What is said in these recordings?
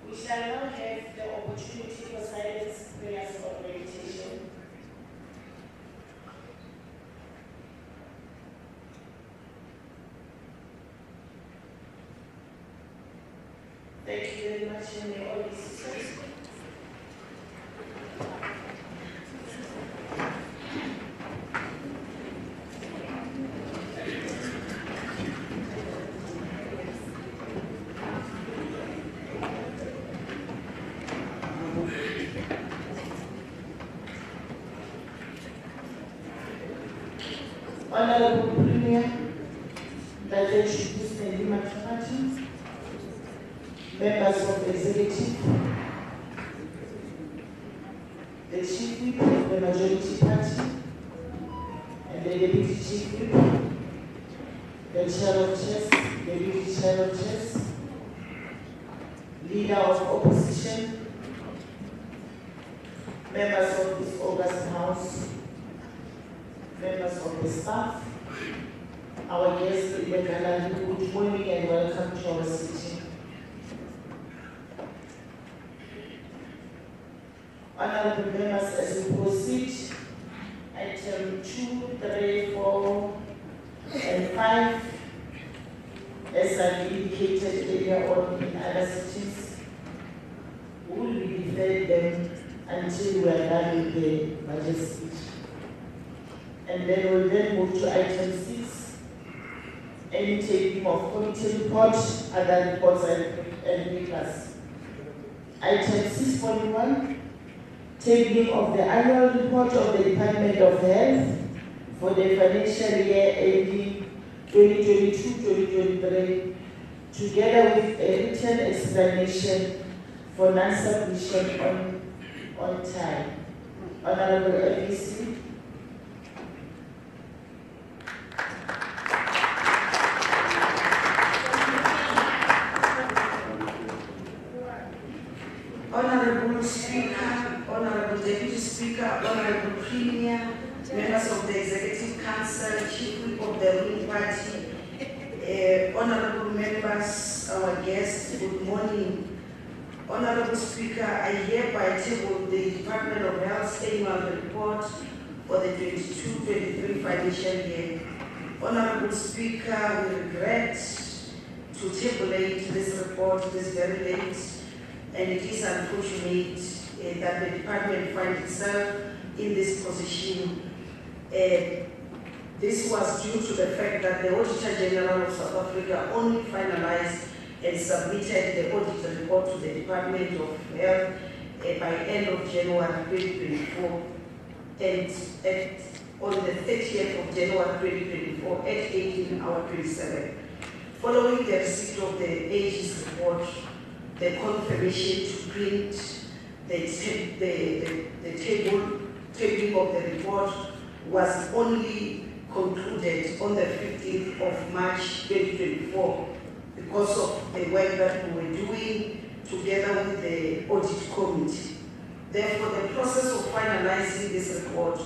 We shall now have the opportunity for silence prayers or meditation. Thank you very much, and may all be successful. Honorable Premier, members of the executive, the chief whip of the majority party, and the deputy chief whip, the chair of chess, the deputy chair of chess, leader of opposition, members of this august house, members of the staff, our guests, good morning and welcome to our city. Honorable members, as we proceed, item 2, 3, 4, and 5, as I indicated earlier on in other cities, we will be deferring them until we are done with the budget speech. And then we'll then move to item 6, any taking of committee report, other reports and papers. Item 6.1, taking of the annual report of the Department of Health for the financial year ending 2022-2023, together with a written explanation for non-submission on time. Honorable LVC. Honorable Speaker, Honorable Deputy Speaker, Honorable Premier, members of the Executive Council, Chief Whip of the ruling party, honorable members, our guests, good morning. Honorable Speaker, I hereby table the Department of Health's annual report for the 22-23 financial year. Honorable Speaker, we regret to tabulate this report this very late, and it is unfortunate that the department finds itself in this position. This was due to the fact that the Auditor General of South Africa only finalized and submitted the audit report to the Department of Health by end of January 2024, and on the 30th of January 2024 at 18:27. Following the receipt of the AG's report, the confirmation to print the tabling of the report was only concluded on the 15th of March 2024 because of the work that we were doing together with the audit committee. Therefore, the process of finalizing this report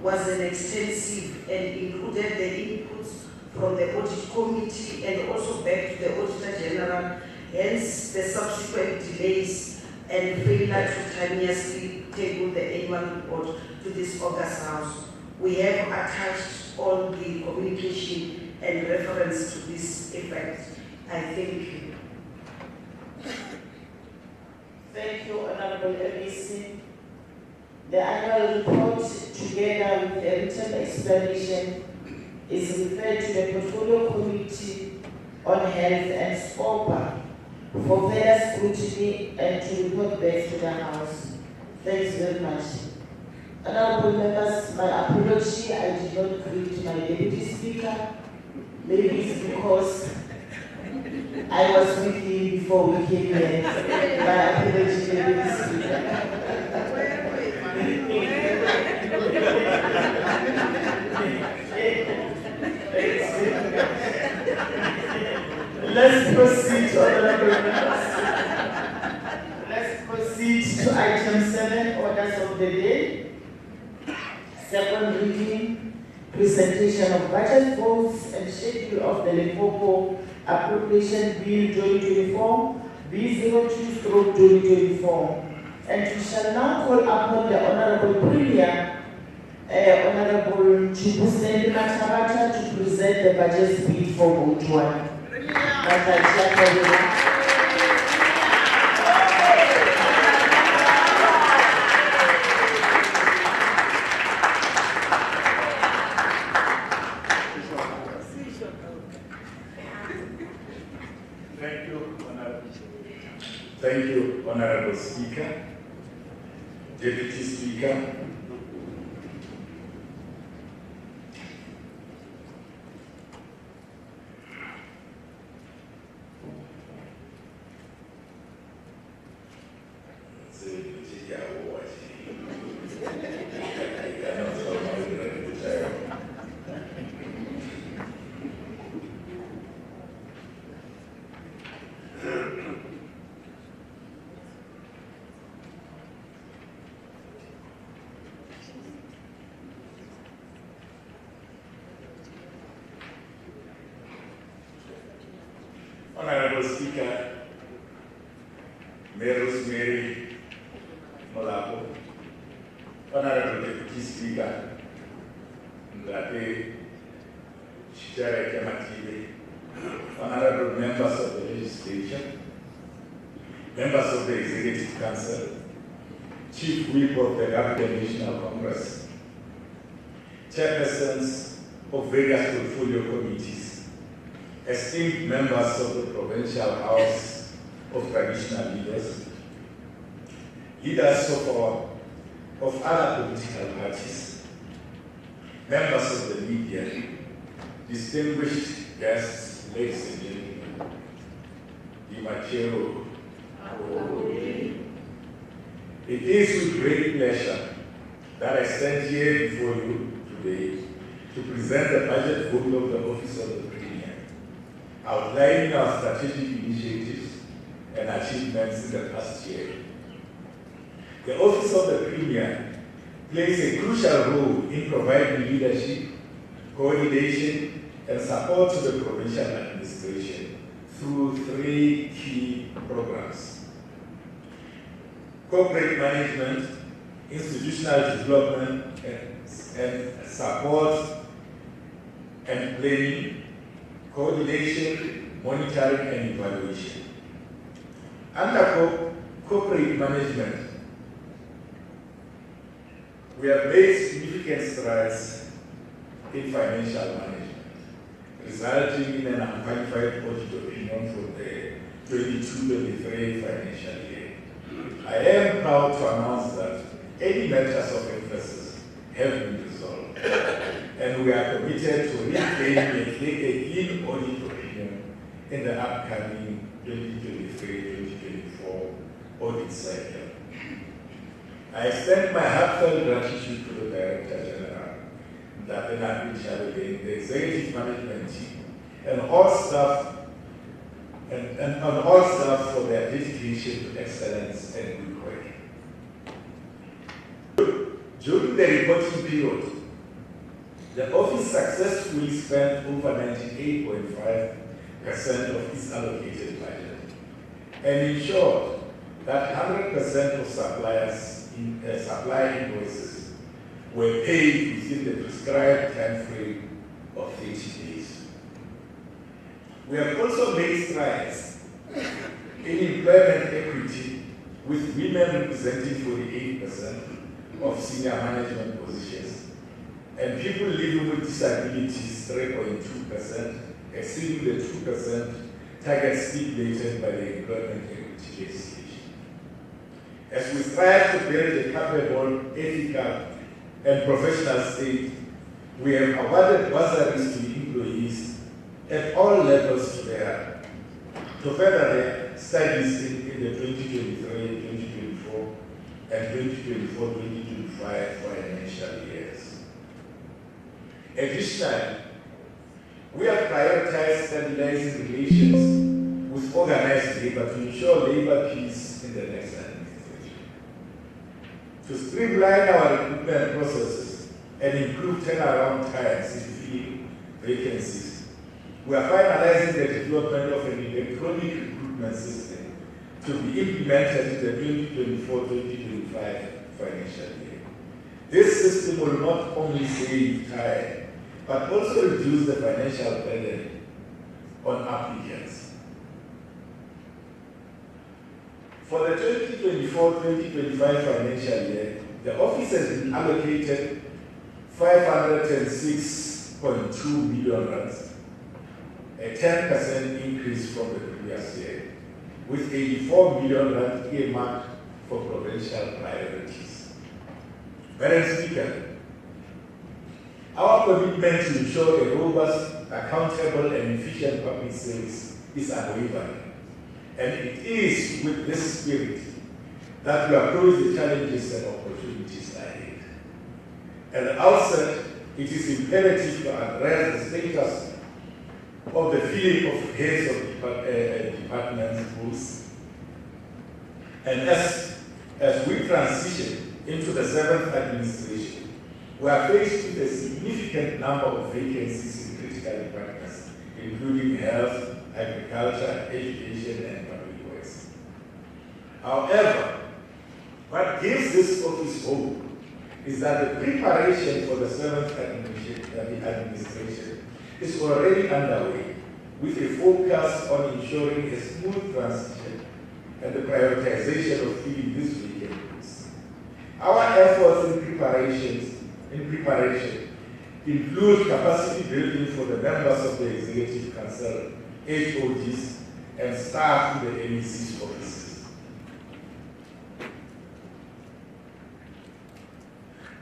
was an extensive and included the inputs from the audit committee and also back to the Auditor General, hence the subsequent delays and failure to timeously table the annual report to this August House. We have attached all the communication and reference to this effect. I thank you. Thank you, Honorable MEC. The annual report, together with the written explanation, is referred to the Portfolio Committee on Health and SCOPA for further scrutiny and to report back to the House. Thanks very much. Honorable members, my apology, I did not greet my Deputy Speaker. Maybe it's because I was with him before we came here. My apology, Deputy Speaker. Let's proceed, honorable members. Let's proceed to item 7, orders of the day. Second reading, presentation of budget votes and schedule of the Limpopo Appropriation Bill 2024, B02/2024. And we shall now call upon the Honorable Premier, Honorable Chibuseni Matabata, to present the budget bill for vote 1. Thank you, Honorable Speaker, Deputy Speaker, Honorable Speaker, Mayor Rosemary Molapo, Honorable Deputy Speaker, Ndate Chitare Kamatibe, Honorable members of the legislature, members of the Executive Council, Chief Whip of the African National Congress, chairpersons of various portfolio committees, esteemed members of the Provincial House of Traditional Leaders, leaders of other political parties, members of the media, distinguished guests, ladies and gentlemen, Dimachero. It is with great pleasure that I stand here before you today to present the budget vote of the Office of the Premier, outlining our strategic initiatives and achievements in the past year. The Office of the Premier plays a crucial role in providing leadership, coordination, and support to the provincial administration through 3 key programs: corporate management, institutional development and support and planning, coordination, monitoring, and evaluation. Under corporate management, We have made significant strides in financial management, resulting in an unqualified audit opinion for the 22-23 financial year. I am proud to announce that any matters of emphasis have been resolved, and we are committed to reclaiming a clean audit opinion in the upcoming 2023-2024 audit cycle. I extend my heartfelt gratitude to the Director General, the Executive Management Team, and all staff for their dedication to excellence and good work. During the reporting period, the office successfully spent over 98.5% of its allocated budget and ensured that 100% of supply invoices were paid within the prescribed time frame of 30 days. We have also made strides in employment equity, with women representing 48% of senior management positions and people living with disabilities 3.2%, exceeding the 2% target stipulated by the employment equity legislation. As we strive to build a capable, ethical, and professional state, we have awarded bursaries to employees at all levels to further their studies in the 2023-2024 and 2024-2025 financial years. Additionally, we have prioritized stabilizing relations with organized labor to ensure labor peace in the next administration. To streamline our recruitment processes and improve turnaround times in filling vacancies, we are finalizing the development of an electronic recruitment system to be implemented in the 2024-2025 financial year. This system will not only save time, but also reduce the financial burden on applicants. For the 2024-2025 financial year, the office has been allocated 506.2 million rands, a 10% increase from the previous year, with 84 million rand earmarked for provincial priorities. Madam Speaker, our commitment to ensure a robust, accountable, and efficient public service is unwavering, and it is with this spirit that we approach the challenges and opportunities ahead. At the outset, it is imperative to address the status of the filling of heads of departments' roles. And as we transition into the 7th administration, we are faced with a significant number of vacancies in critical departments, including health, agriculture, education, and public works. However, what gives this office hope is that the preparation for the 7th administration is already underway, with a focus on ensuring a smooth transition and the prioritization of filling these vacant roles. Our efforts in preparation include capacity building for the members of the Executive Council, HODs, and staff in the MEC's offices.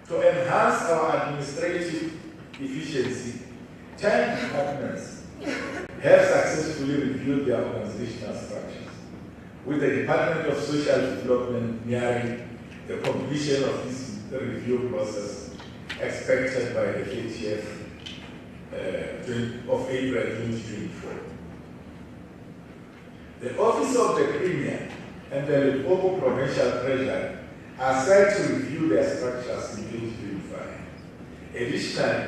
To enhance our administrative efficiency, 10 departments have successfully reviewed their organizational structures, with the Department of Social Development nearing the completion of this review process expected by the 30th of April 2024. The Office of the Premier and the Limpopo Provincial Treasurer are set to review their structures in 2025. Additionally,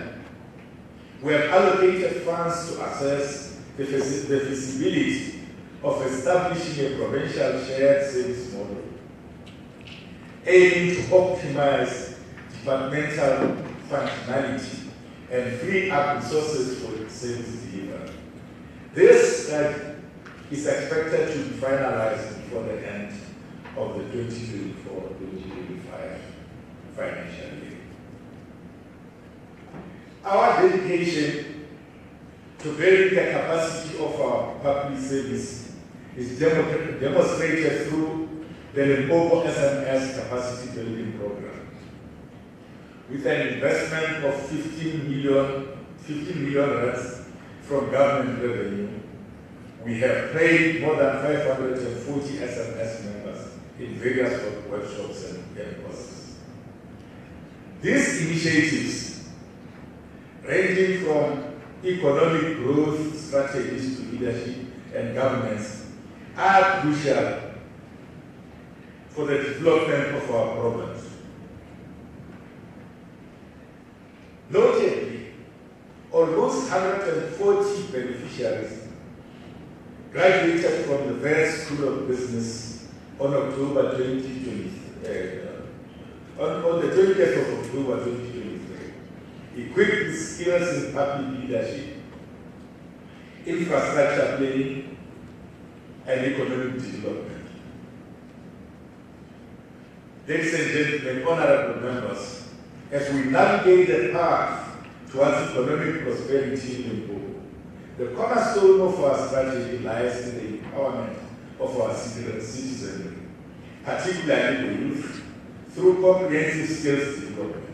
we have allocated funds to assess the feasibility of establishing a provincial shared service model, aiming to optimize departmental functionality and free up resources for service delivery. This is expected to be finalized before the end of the 2024-2025 financial year. Our dedication to building the capacity of our public service is demonstrated through the Limpopo SMS capacity building program. With an investment of 15 million rands from government revenue, we have trained more than 540 SMS members in various workshops and courses. These initiatives, ranging from economic growth strategies to leadership and governance, are crucial for the development of our programs. Notably, almost 140 beneficiaries graduated from the Vance School of Business on October 2020, on the 20th of October 2023, equipped with skills in public leadership, infrastructure planning, and economic development. Ladies and gentlemen, honorable members, as we navigate the path towards economic prosperity in Limpopo, the cornerstone of our strategy lies in the empowerment of our citizenry, particularly the youth, through comprehensive skills development.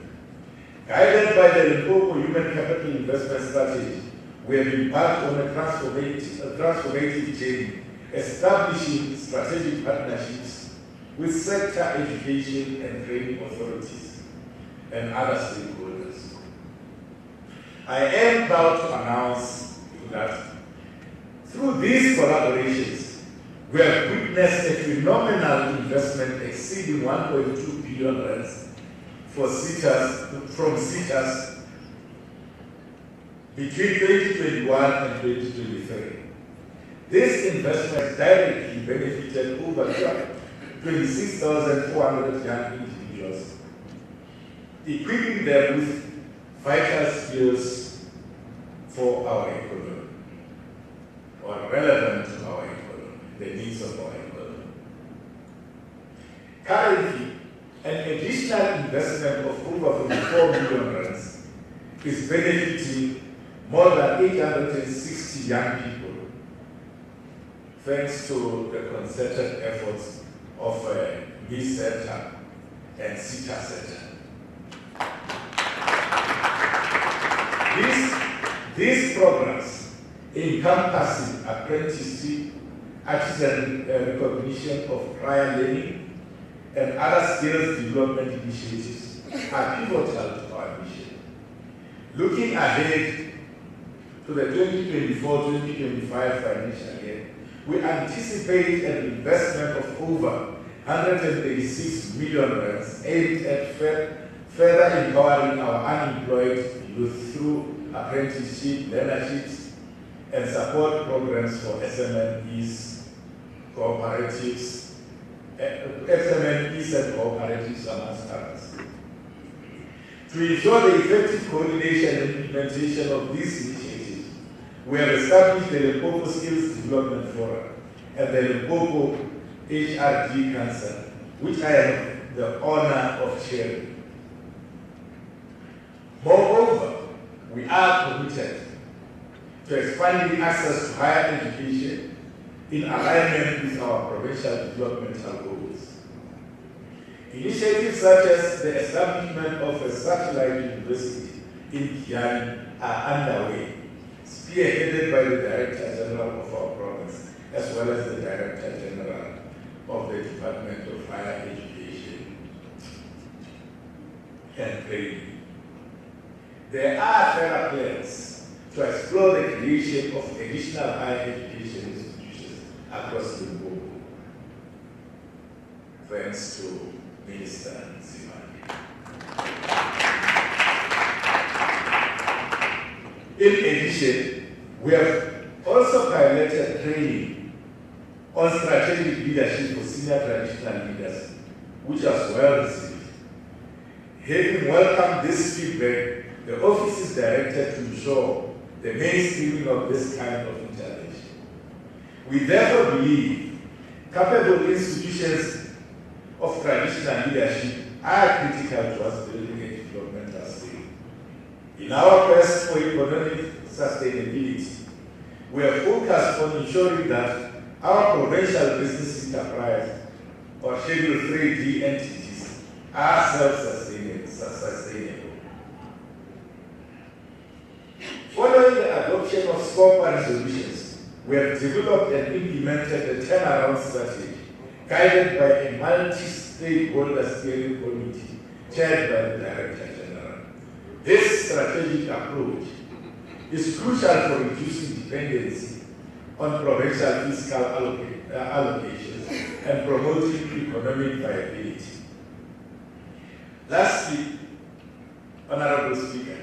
Guided by the Limpopo Human Capital Investment Strategy, we have embarked on a transformative journey, establishing strategic partnerships with sector education and training authorities and other stakeholders. I am proud to announce that through these collaborations, we have witnessed a phenomenal investment exceeding 1.2 billion rands from SETAs between 2021 and 2023. This investment directly benefited over 26,400 young individuals, equipping them with vital skills for our economy, or relevant to our economy, the needs of our economy. Currently, an additional investment of over 44 million rands is benefiting more than 860 young people, thanks to the concerted efforts of MISETA and SETA. These programs encompassing apprenticeship, artisan recognition of prior learning, and other skills development initiatives are pivotal to our mission. Looking ahead to the 2024-2025 financial year, we anticipate an investment of over 136 million rands aimed at further empowering our unemployed youth through apprenticeship, learnerships, and support programs for SMEs, cooperatives, amongst others. To ensure the effective coordination and implementation of these initiatives, we have established the Limpopo Skills Development Forum and the Limpopo HRD Council, which I have the honor of chairing. Moreover, we are committed to expanding access to higher education in alignment with our provincial developmental goals. Initiatives such as the establishment of a satellite university in Kiani are underway, spearheaded by the Director General of our province, as well as the Director General of the Department of Higher Education and Training. There are further plans to explore the creation of additional higher education institutions across the globe, thanks to Minister Zimani. In addition, we have also piloted training on strategic leadership for senior traditional leaders, which was well received. Having welcomed this feedback, the office is directed to ensure the mainstreaming of this kind of intervention. We therefore believe capable institutions of traditional leadership are critical to us building a developmental state. In our quest for economic sustainability, we are focused on ensuring that our provincial business enterprise or Schedule 3D entities are self-sustainable. Following the adoption of SCOPA resolutions, we have developed and implemented a turnaround strategy guided by a multi-stakeholder steering committee chaired by the Director General. This strategic approach is crucial for reducing dependency on provincial fiscal allocations and promoting economic viability. Lastly, Honorable Speaker,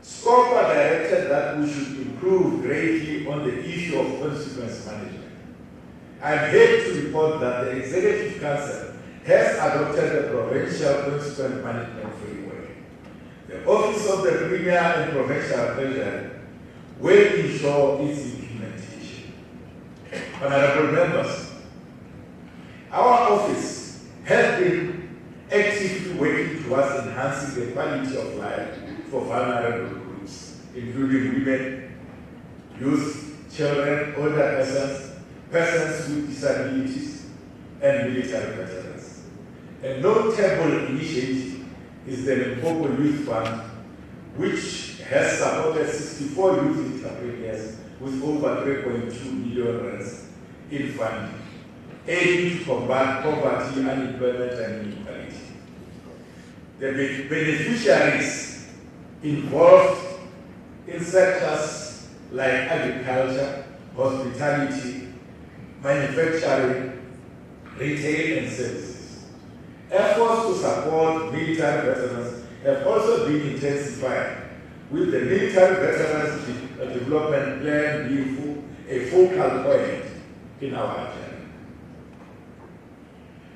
SCOPA directed that we should improve greatly on the issue of consequence management. I am happy to report that the Executive Council has adopted the Provincial Consequence Management Framework. The Office of the Premier and Provincial Treasurer will ensure its implementation. Honorable members, our office has been actively working towards enhancing the quality of life for vulnerable groups, including women, youth, children, older persons, persons with disabilities, and military veterans. A notable initiative is the Limpopo Youth Fund, which has supported 64 youth entrepreneurs with over 3.2 million rands in funding, aiming to combat poverty, unemployment, and inequality. The beneficiaries involved in sectors like agriculture, hospitality, manufacturing, retail, and services. Efforts to support military veterans have also been intensified, with the Military Veterans Development Plan being a focal point in our agenda.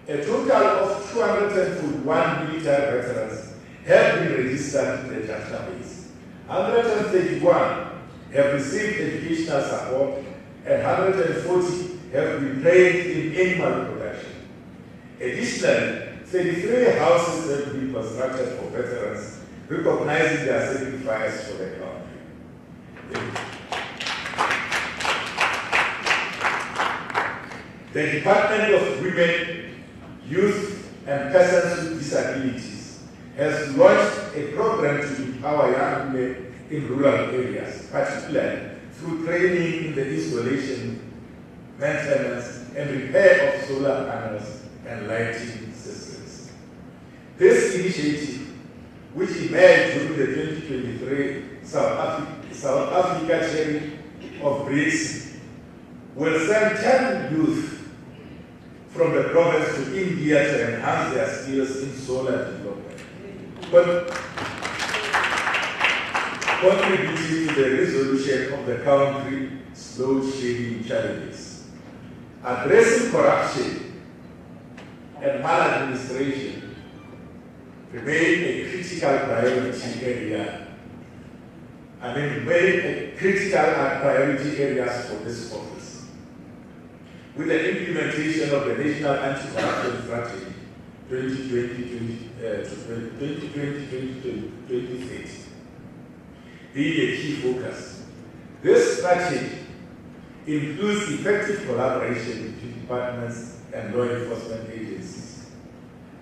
A total of 241 military veterans have been registered in the database. 131 have received educational support, and 140 have been trained in animal production. Additionally, 33 houses have been constructed for veterans, recognizing their sacrifice for the country. The Department of Women, Youth, and Persons with Disabilities has launched a program to empower young women in rural areas, particularly through training in the installation, maintenance, and repair of solar panels and lighting systems. This initiative, which emerged during the 2023 South Africa sharing of BRICS, will send 10 youth from the province to India to enhance their skills in solar development, contributing to the resolution of the country's load-shedding challenges. Addressing corruption and maladministration remain a critical priority area. Critical priority areas for this office. With the implementation of the National Anti-Corruption Strategy 2020-2030 being a key focus. This strategy includes effective collaboration between departments and law enforcement agencies,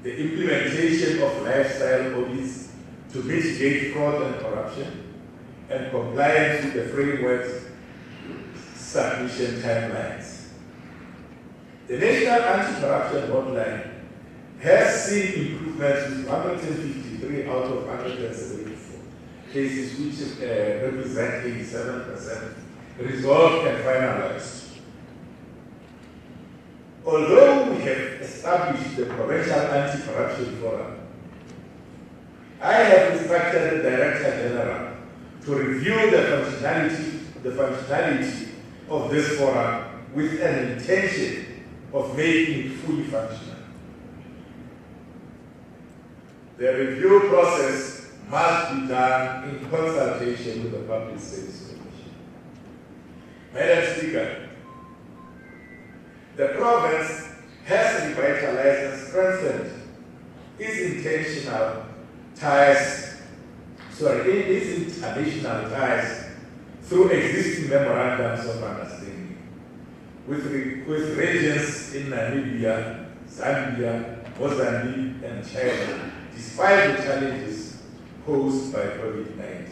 the implementation of lifestyle audits to mitigate fraud and corruption, and compliance with the framework's submission timelines. The National Anti-Corruption Hotline has seen improvements with 153 out of 174 cases, which represent 87% resolved and finalized. Although we have established the Provincial Anti-Corruption Forum, I have instructed the Director General to review the functionality of this forum with an intention of making it fully functional. The review process must be done in consultation with the Public Service Commission. Madam Speaker, the province has revitalized and strengthened its intentional ties international ties through existing memorandums of understanding with regions in Namibia, Zambia, Mozambique, and China, despite the challenges posed by COVID-19.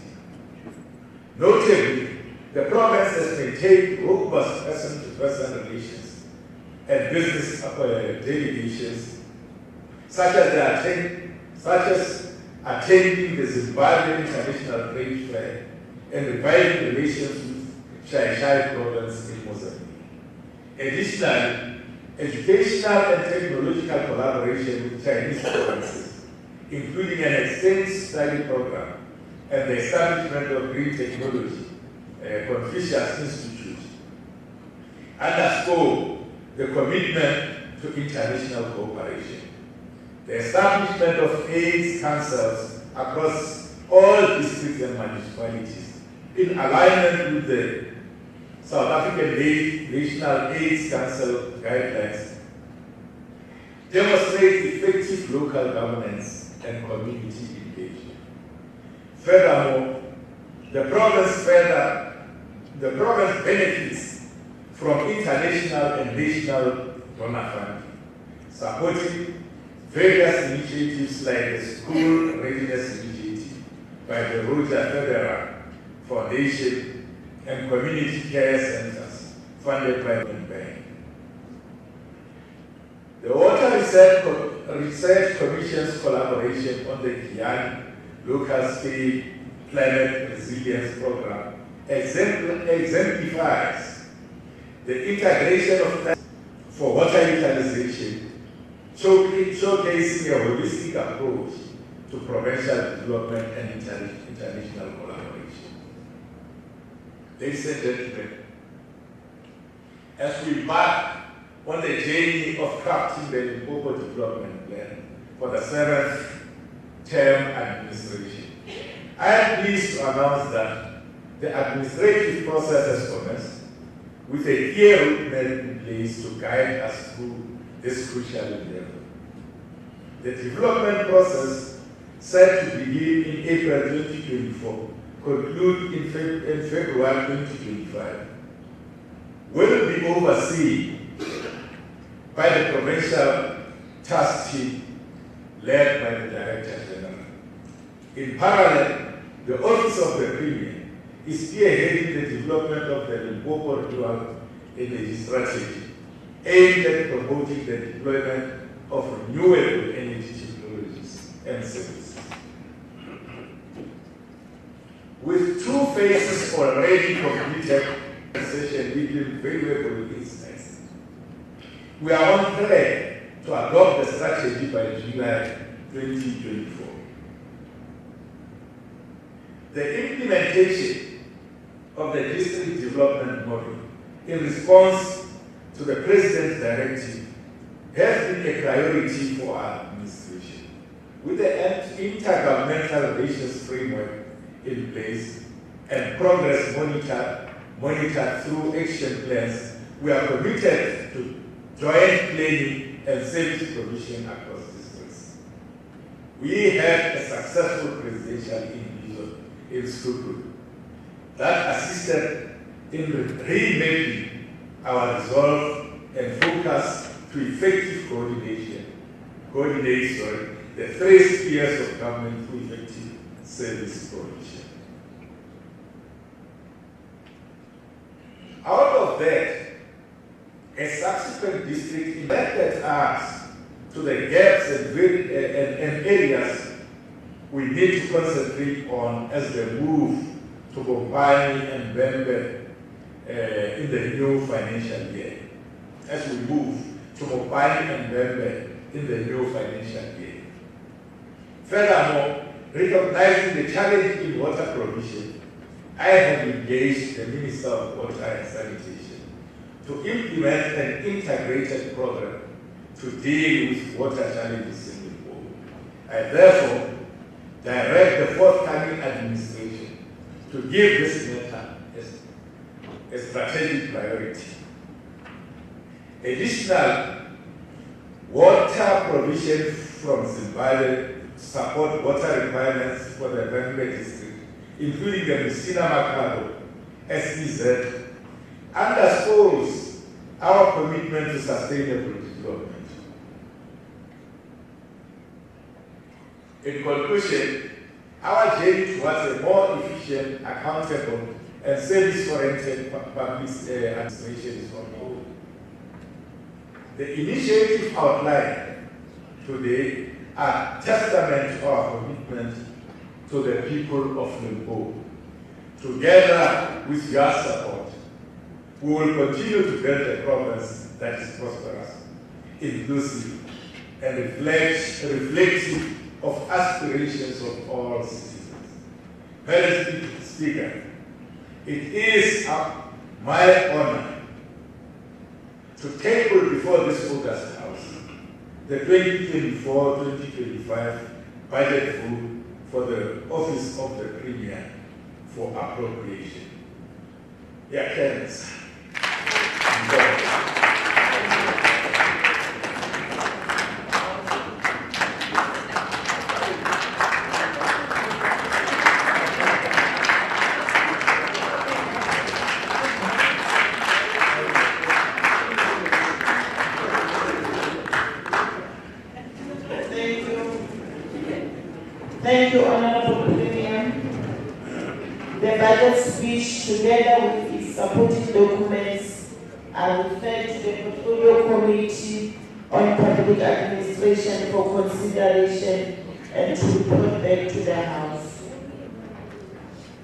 Notably, the province has maintained robust person-to-person relations and business delegations, such as attending the Zimbabwe International Trade Fair and reviving relations with Shai province in Mozambique. Additionally, educational and technological collaboration with Chinese provinces, including an extensive study program and the establishment of Green Technology, Confucius Institute, underscore the commitment to international cooperation. The establishment of AIDS councils across all districts and municipalities in alignment with the South African National AIDS Council guidelines demonstrates effective local governance and community engagement. Furthermore, the province benefits from international and national donor funding, supporting various initiatives like the School Readiness Initiative by the Roger Federer Foundation and community care centers funded by the World Bank. The Water Research Commission's collaboration on the Guyana Local Scale Climate Resilience Program exemplifies the integration of for water utilization, showcasing a holistic approach to provincial development and international collaboration. Ladies and gentlemen, as we embark on the journey of crafting the Limpopo Development Plan for the 7th term administration, I am pleased to announce that the administrative process has commenced with a clear roadmap in place to guide us through this crucial endeavor. The development process, set to begin in April 2024, conclude in February 2025, will be overseen by the provincial task team led by the Director General. In parallel, the Office of the Premier is spearheading the development of the Limpopo Rural Energy Strategy, aimed at promoting the deployment of renewable energy technologies and services. With 2 phases already completed, session yielding valuable insights, we are on track to adopt the strategy by July 2024. The implementation of the district development model in response to the President's directive has been a priority for our administration. With the intergovernmental relations framework in place and progress monitored through action plans, we are committed to joint planning and service provision across districts. We had a successful presidential institute that assisted in remaking our resolve and focus to effective coordinate the 3 spheres of government through effective service provision. Out of that, a subsequent district elected us to the gaps and areas we need to concentrate on as we move to Bombani and Bembe in the new financial year. As we move to Bombani and Bembe in the new financial year. Furthermore, recognizing the challenge in water provision, I have engaged the Minister of Water and Sanitation to implement an integrated program to deal with water challenges in Limpopo. I therefore direct the forthcoming administration to give this matter a strategic priority. Additional water provision from support water requirements for the Vembe district, including the Messina Makado SEZ, underscores our commitment to sustainable development. In conclusion, our journey towards a more efficient, accountable, and service-oriented public administration is ongoing. The initiatives outlined today are testament to our commitment to the people of Limpopo. Together with your support, we will continue to build a province that is prosperous, inclusive, and reflective of aspirations of all citizens. Madam Speaker, it is my honor to table before this August House the 2024-2025 budget vote for the Office of the Premier for Appropriation. Yeah, thanks. Thank you, Honorable Premier. The budget speech, together with its supporting documents, are referred to the Portfolio Committee on Public Administration for consideration and to report back to the House.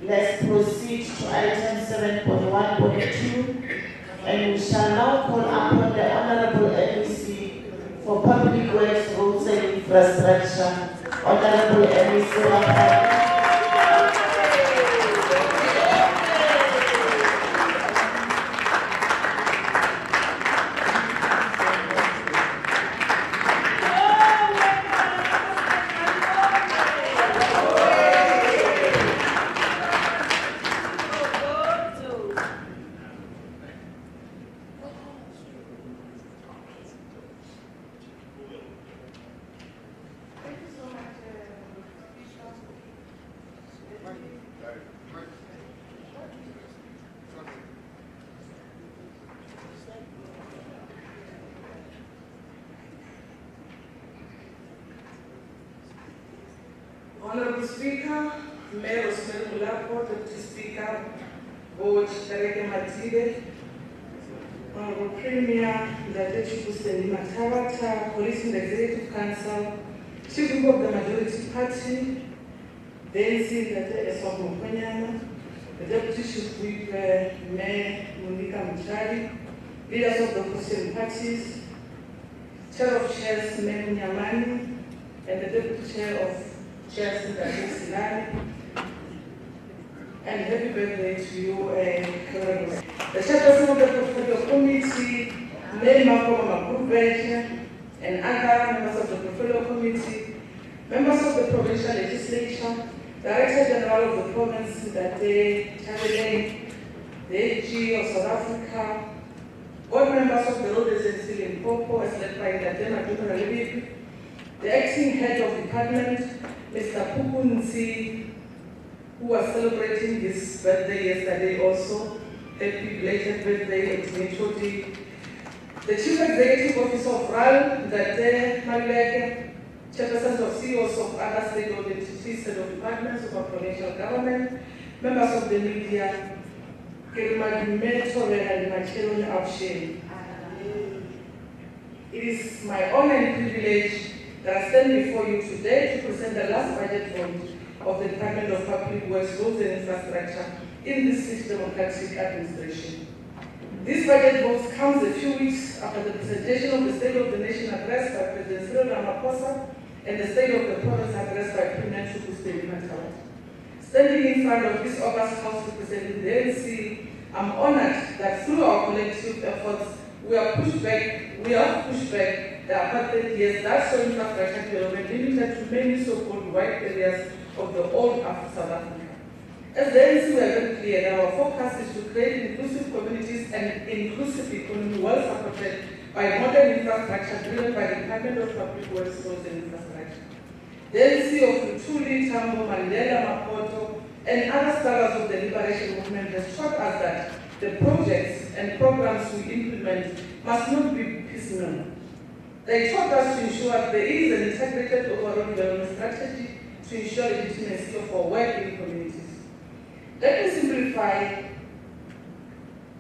Let's proceed to item 7.1.2, and we shall now call upon the Honorable MEC for Public Works, Roads and Infrastructure, Honorable MEC Raphael. Honorable Speaker, Mayor Osman Mulapo, Deputy Speaker, Board Director Matide, Honorable Premier, Deputy Hussein Matawata, Police and Executive Council, Chief Whip of the Majority Party, Daisy Eswamo Kwanyama, the Deputy Chief Whip, Mayor Monica Mchari, leaders of the Christian parties, Chair of Chairs, Mayor Nyamani, and the Deputy Chair of Chairs, and happy birthday to you, the chairperson of the Portfolio Committee, Nelma Appropriation, and other members of the Portfolio Committee, members of the Provincial Legislature, Director General of the Province, that they Channel, the AG of South Africa, board members of the Road Agency Limpopo, as led by Dadema Duperalibik, the acting head of department, Mr. Pukunzi, who was celebrating his birthday yesterday also. Happy belated birthday, Mitoti. The Chief Executive Officer of RAL, Date Maleke, Chairpersons of CEOs of other state-owned entities and of departments of our provincial government, members of the media, it is my honor and privilege that I stand before you today to present the last budget vote of the Department of Public Works, Roads and Infrastructure in this fifth democratic administration. This budget vote comes a few weeks after the presentation of the State of the Nation address by President Cyril Ramaphosa and the State of the Province address by Premier Hussein Matawata. Standing in front of this August House representing the ANC, I'm honored that through our collective efforts, we have pushed back the apartheid years that saw infrastructure development limited to many so-called white areas of the old South Africa. As the ANC, we are very clear that our focus is to create inclusive communities and inclusive economy well supported by modern infrastructure driven by the Department of Public Works, Roads and Infrastructure. Delsi of Lutuli, Tambo, Mandela, Mapoto, and other scholars of the liberation movement has taught us that the projects and programs we implement must not be piecemeal. They taught us to ensure there is an integrated overall development strategy to ensure legitimacy of our work in communities. Let me simplify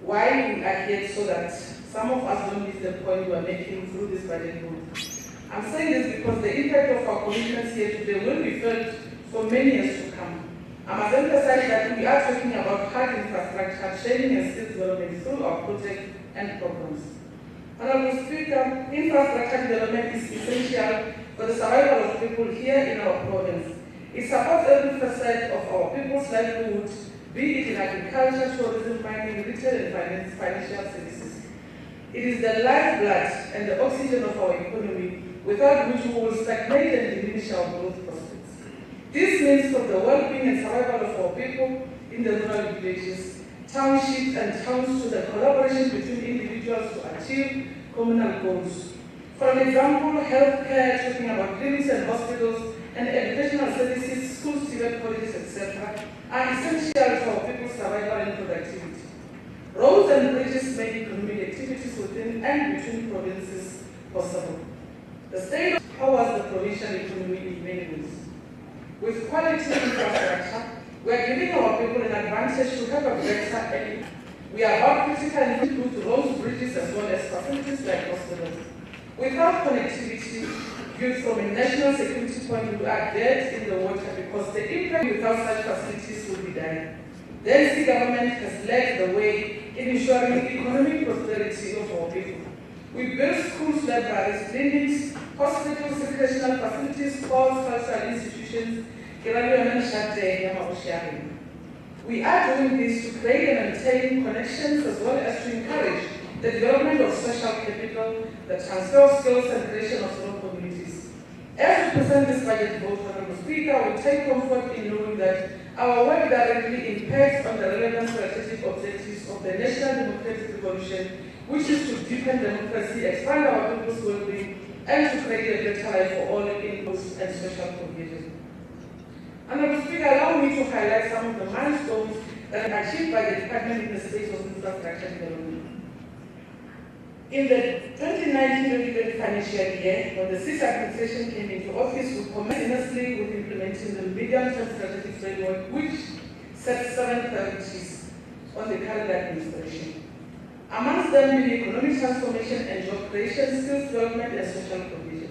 why we are here so that some of us don't miss the point we are making through this budget vote. I'm saying this because the impact of our commitments here today will be felt for many years to come. I must emphasize that we are talking about hard infrastructure, training and skills development through our projects and programs. Honorable Speaker, infrastructure development is essential for the survival of people here in our province. It supports every facet of our people's livelihood, be it in agriculture, tourism, mining, retail and financial services. It is the lifeblood and the oxygen of our economy, without which we will stagnate and diminish our growth prospects. This means for the well-being and survival of our people in the rural villages, townships and towns to the collaboration between individuals to achieve communal goals. For example, healthcare, talking about clinics and hospitals, and educational services, schools, civic colleges, etc., are essential to our people's survival and productivity. Roads and bridges make economic activities within and between provinces possible. The state powers the provincial economy in many ways. With quality infrastructure, we are giving our people an advantage to have a better aim. We are about critical and good roads, bridges, as well as facilities like hospitals. Without connectivity, viewed from a national security point of view, are dead in the water because the impact without such facilities will be dire. The NC government has led the way in ensuring economic prosperity of our people. We build schools, libraries, clinics, hospitals, recreational facilities, ports, cultural institutions. We are doing this to create and maintain connections as well as to encourage the development of social capital, the transfer of skills and creation of strong communities. As we present this budget vote, Honorable Speaker, we take comfort in knowing that our work directly impacts on the relevant strategic objectives of the National Democratic Revolution, which is to deepen democracy, expand our people's well-being, and to create a better life for all inputs and social provision. Honorable Speaker, allow me to highlight some of the milestones that are achieved by the Department in the space of infrastructure development. In the 2019-2020 financial year, when the sixth administration came into office, we commenced earnestly with implementing the medium-term strategic framework, which set 7 priorities on the current administration. Amongst them being economic transformation and job creation, skills development, and social provision.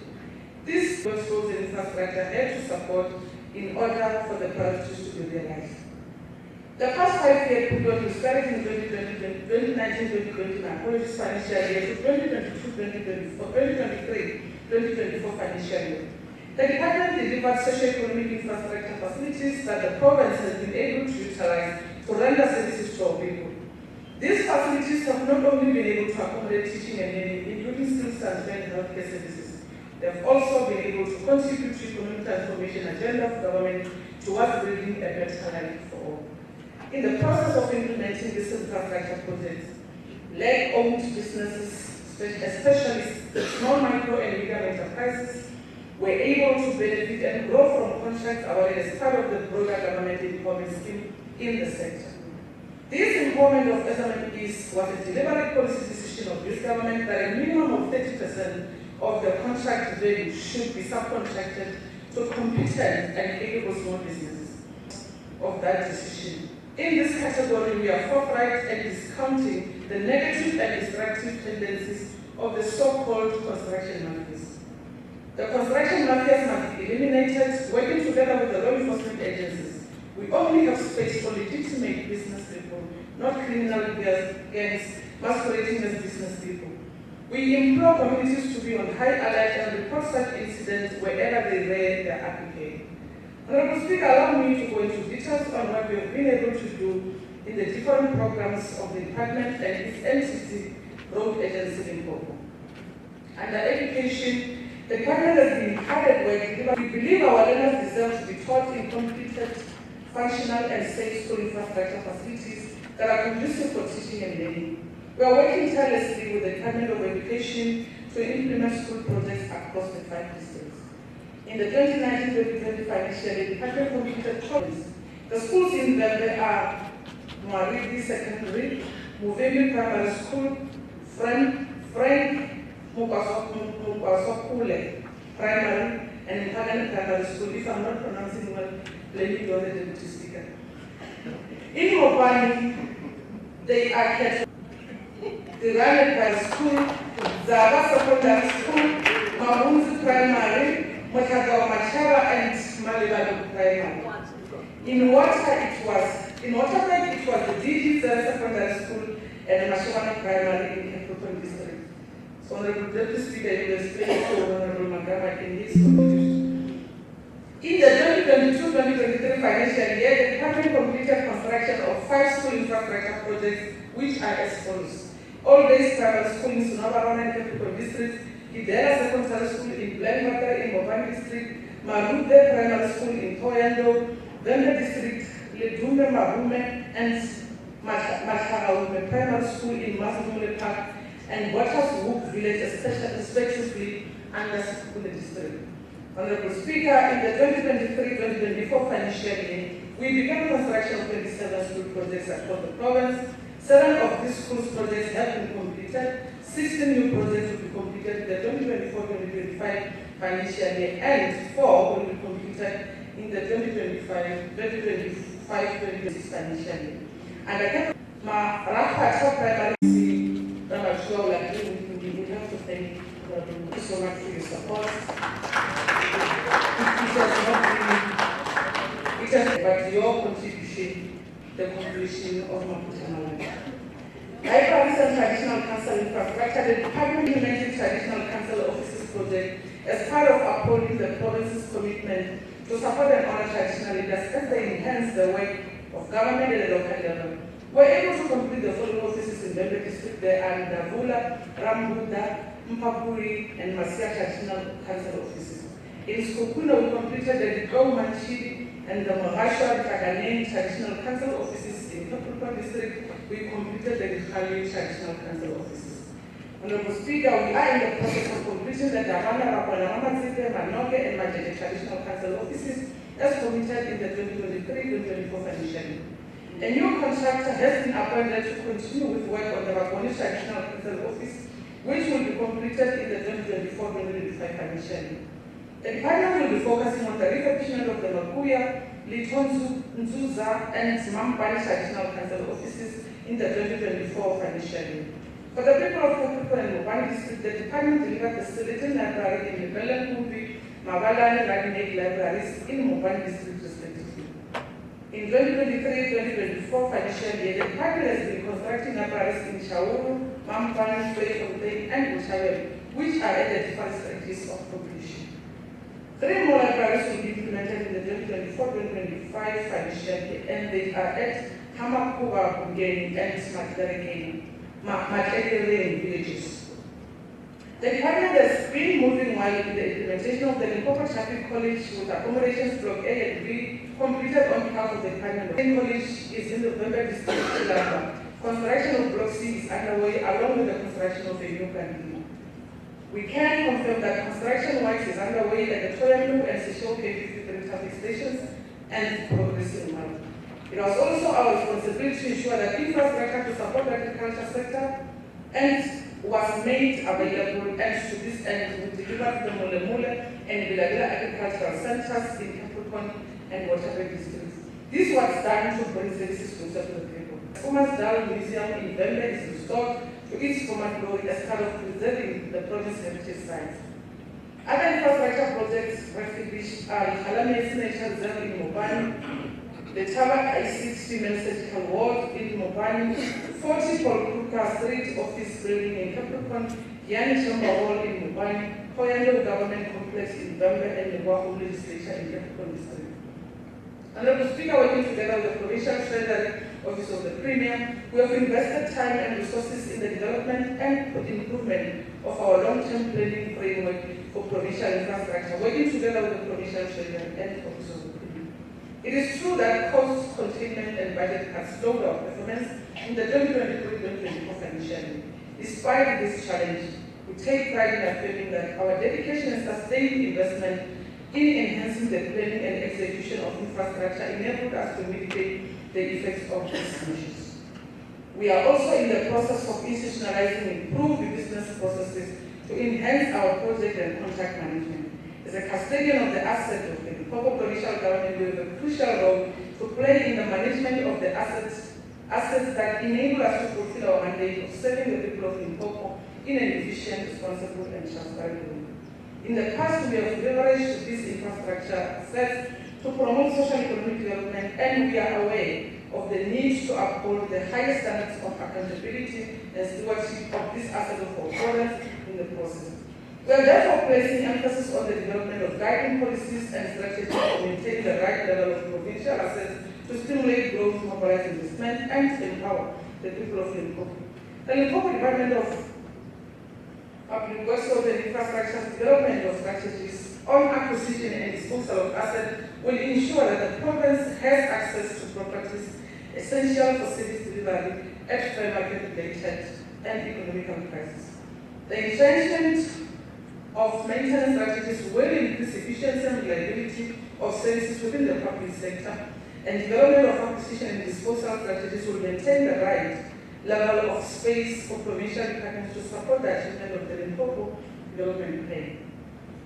This shows the infrastructure had to support in order for the priorities to be realized. The past 5-year period we started in 2019-2020 financial year to 2023-2024 financial year. The department delivered socio-economic infrastructure facilities that the province has been able to utilize to render services to our people. These facilities have not only been able to accommodate teaching and learning, including skills transfer and healthcare services, they have also been able to contribute to economic transformation agenda of government towards building a better life for all. In the process of implementing this infrastructure projects, leg-owned businesses, especially small, micro, and medium enterprises, were able to benefit and grow from contracts awarded as part of the broader government empowerment scheme in the sector. This empowerment of SMEs was a deliberate policy decision of this government that a minimum of 30% of the contract value should be subcontracted to competent and capable small businesses. Of that decision. In this category, we are forthright and discounting the negative and destructive tendencies of the so-called construction mafias. The construction mafias must be eliminated, working together with the law enforcement agencies. We only have space for legitimate business people, not criminal gangs masquerading as business people. We implore communities to be on high alert and report such incidents wherever they are applicable. Honorable Speaker, allow me to go into details on what we have been able to do in the different programs of the department and its entity, Road Agency Limpopo. Under education, the department has been hard at work. We believe our learners deserve to be taught in completed, functional and safe school infrastructure facilities that are conducive for teaching and learning. We are working tirelessly with the Department of Education to implement school projects across the 5 districts. In the 2019-2020 financial year, the department completed projects. The schools in Limpopo are Maridi Secondary, Muvemi Primary School, Frank Mukasokule Primary, and Mpagani Primary School. If I'm not pronouncing well, let me know the deputy speaker. In Mopani, they are kept the Raleigh School, Zaba Secondary School, Mahunzi Primary, Motagawa Machara, and Malibadu Primary. In Waterbank it was the DG Secondary School and Mashawani Primary in Limpopo District. So Honorable Deputy Speaker, you will explain to Honorable Magama in his contribution. In the 2022-2023 financial year, the department completed construction of 5 school infrastructure projects, which are as follows. All-day private school in Sunabarona and Limpopo District, Idera Secondary School in Blankwater in Mopani District, Marude Primary School in Toyando, Venda District, Ledumbe Mabume, and Mataraume Primary School in Masumule Park, and Waters Wood Village, respectively, under Sukule District. Honorable Speaker, in the 2023-2024 financial year, we began construction of 27 school projects across the province. 7 of these school projects have been completed. 16 new projects will be completed in the 2024-2025 financial year, and 4 will be completed in the 2025-2026 financial year. And I can primary we have to thank you so much for your support. It has but your contribution, the completion of Maputana. Libraries and Traditional Council Infrastructure, the Department implemented Traditional Council Offices project as part of upholding the province's commitment to support and honor traditional leaders as they enhance the work of government at the local level. We're able to complete the following offices in Limpopo District. There are Davula, Rambuda, Mpapuri, and Masia Traditional Council offices. In Skokuna, we completed the Go Manchidi and the Mahashwa Tagane Traditional Council offices. In Limpopo District, we completed the Khali Traditional Council offices. Honorable Speaker, we are in the process of completing the Davana, Rapana, Mamazipe, Manoke, and Majete Traditional Council offices as committed in the 2023-2024 financial year. A new contractor has been appointed to continue with work on the Rakoni Traditional Council office, which will be completed in the 2024-2025 financial year. The department will be focusing on the refurbishment of the Makuya, Litonzu, Nzuza, and Mampani Traditional Council offices in the 2024 financial year. For the people of Limpopo and Mopani District, the department delivered the Skeleton Library in the Limpopo, Mabalani, Raginate libraries in Mopani District respectively. In 2023-2024 financial year, the department has been constructing libraries in Shauru, Mampani, Tweefontein, and Bushawel, which are at the different stages of completion. 3 more libraries will be implemented in the 2024-2025 financial year, and they are at Hamakuba, Bungeni, and Matlekere villages. The department has been moving while in the implementation of the Limpopo Traffic College with accommodations block A and B completed on behalf of the department. The college is in the Limpopo district. Construction of block C is underway along with the construction of the new canteen. We can confirm that construction work is underway at the Toyambu and Seychelles K53 traffic stations and progressing well. It was also our responsibility to ensure that infrastructure to support the agriculture sector and was made available, and to this end we delivered the Mule and Bilabila agricultural centers in Capricorn and Waterberg districts. This was done to bring services closer to the people. The Thomas Dal Museum in Venda is restored to its former glory as part of preserving the province heritage sites. Other infrastructure projects refurbished are Halame Nature Reserve in Mopani, the Taba ICT Female Surgical Ward in Mopani, 40 Paul Kruka Street Office Building in Capricorn, Yani Chamber Hall in Mopani, Koyando Government Complex in Bambe, and the Wahu Legislature in Capricorn District. Honorable Speaker, working together with the Provincial Treasury Office of the Premier, we have invested time and resources in the development and improvement of our long-term planning framework for provincial infrastructure, working together with the Provincial Treasury and Office of the Premier. It is true that cost containment and budget has slowed our performance in the 2023-2024 financial year. Despite this challenge, we take pride in affirming that our dedication and sustained investment in enhancing the planning and execution of infrastructure enabled us to mitigate the effects of these measures. We are also in the process of institutionalizing improved business processes to enhance our project and contract management. As a custodian of the asset of the Limpopo provincial government, we have a crucial role to play in the management of the assets that enable us to fulfill our mandate of serving the people of Limpopo in an efficient, responsible, and transparent way. In the past, we have leveraged these infrastructure assets to promote social economic development, and we are aware of the need to uphold the highest standards of accountability and stewardship of this asset of our forests in the process. We are therefore placing emphasis on the development of guiding policies and strategies to maintain the right level of provincial assets to stimulate growth, mobilize investment, and empower the people of Limpopo. The Limpopo Department of Public Works and Infrastructure development of strategies on acquisition and disposal of assets will ensure that the province has access to properties essential for service delivery at fair market-related and economical prices. The entrenchment of maintenance strategies will increase efficiency and reliability of services within the public sector, and development of acquisition and disposal strategies will maintain the right level of space for provincial departments to support the achievement of the Limpopo development plan.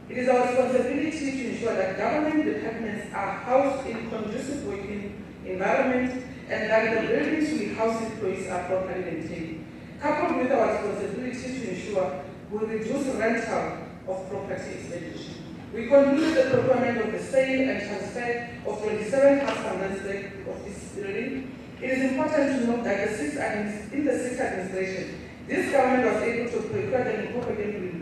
It is our responsibility to ensure that government departments are housed in conducive working environment and that the buildings we house employees are properly maintained, coupled with our responsibility to ensure we reduce rental of property expenditure. We concluded the procurement of the sale and transfer of 27 custom landscape of this building. It is important to note that in the sixth administration, this government was able to procure the Limpopo Game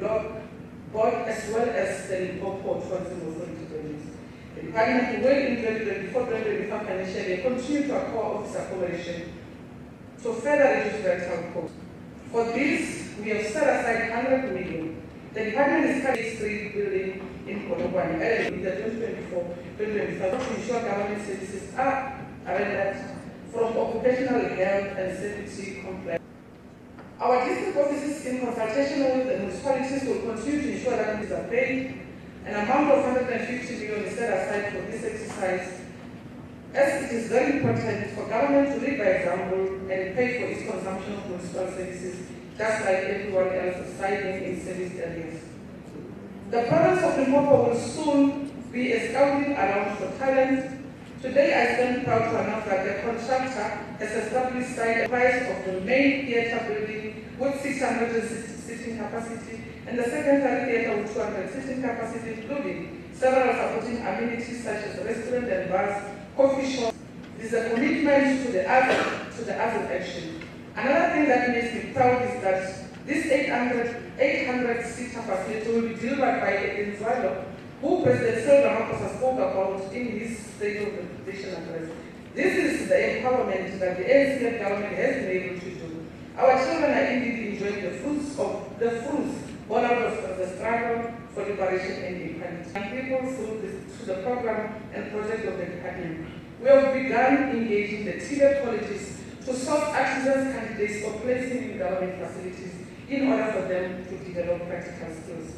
Board as well as the Limpopo Tourism Authority buildings. The department will in 2024-2025 financial year continue to acquire office accommodation to further reduce rental costs. For this, we have set aside 100 million. The department is currently street building in Polokwane in the 2024-2025 to ensure government services are rendered from occupational health and safety compliance. Our district offices, in consultation with the municipalities, will continue to ensure that these are paid. An amount of 150 million is set aside for this exercise, as it is very important for government to lead by example and pay for its consumption of municipal services, just like everyone else residing in service areas. The province of Limpopo will soon be a scouting ground for talent. Today, I stand proud to announce that the contractor has established the price of the main theatre building with 600 seating capacity and the secondary theatre with 200 seating capacity, including several supporting amenities such as restaurants and bars, coffee shops. This is a commitment to the arts in action. Another thing that makes me proud is that this 800 seater facility will be delivered by Enzwalo, who President Cyril Ramaphosa spoke about in his State of the Nation address. This is the empowerment that the NCF government has been able to do. Our children are indeed enjoying the fruits born out of the struggle for liberation and equality. And people through the program and project of the department. We have begun engaging the Tibet colleges to source artisans candidates for placing in government facilities in order for them to develop practical skills.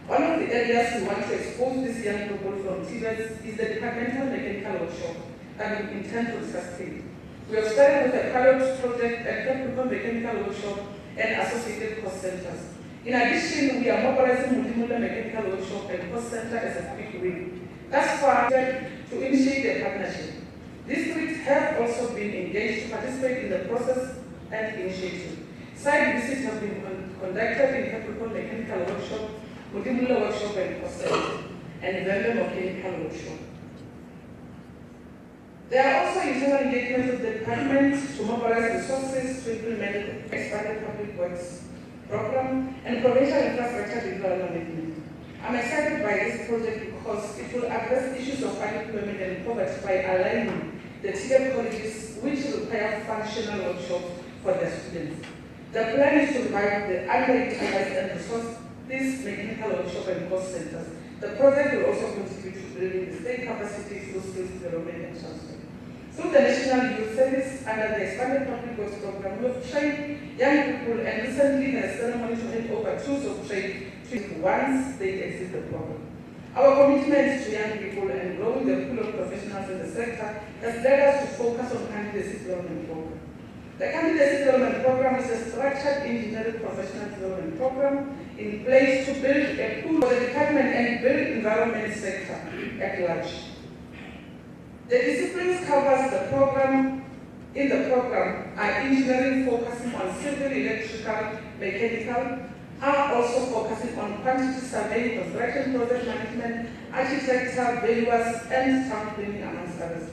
One of the areas we want to expose these young people from Tibet is the departmental mechanical workshop that we intend to sustain. We have started with a pilot project at Capricorn Mechanical Workshop and associated cost centers. In addition, we are mobilizing Multimula Mechanical Workshop and cost center as a quick win. Thus far, to initiate a partnership. Districts have also been engaged to participate in the process and initiative. Site visits have been conducted in Capricorn Mechanical Workshop, Multimula Workshop and cost center, and Vendor Mechanical Workshop. There are also internal engagements with the department to mobilize resources to implement the expanded public works program and provincial infrastructure development. I'm excited by this project because it will address issues of unemployment and poverty by aligning the Tibet colleges which require functional workshops for their students. The plan is to revive the underutilized and resource these mechanical workshop and cost centers. The project will also contribute to building the state capacity through skills development and transfer. Through the National Youth Service under the expanded public works program, we have trained young people and recently had a ceremony to hand over tools of trade to once they exit the program. Our commitment to young people and growing the pool of professionals in the sector has led us to focus on candidacy development program. The candidacy development program is a structured engineering professional development program in place to build a pool for the department and build environment sector at large. The disciplines covers the program. In the program are engineering focusing on civil, electrical, mechanical, are also focusing on quantity surveying, construction project management, architecture, valuers, and town planning, amongst others.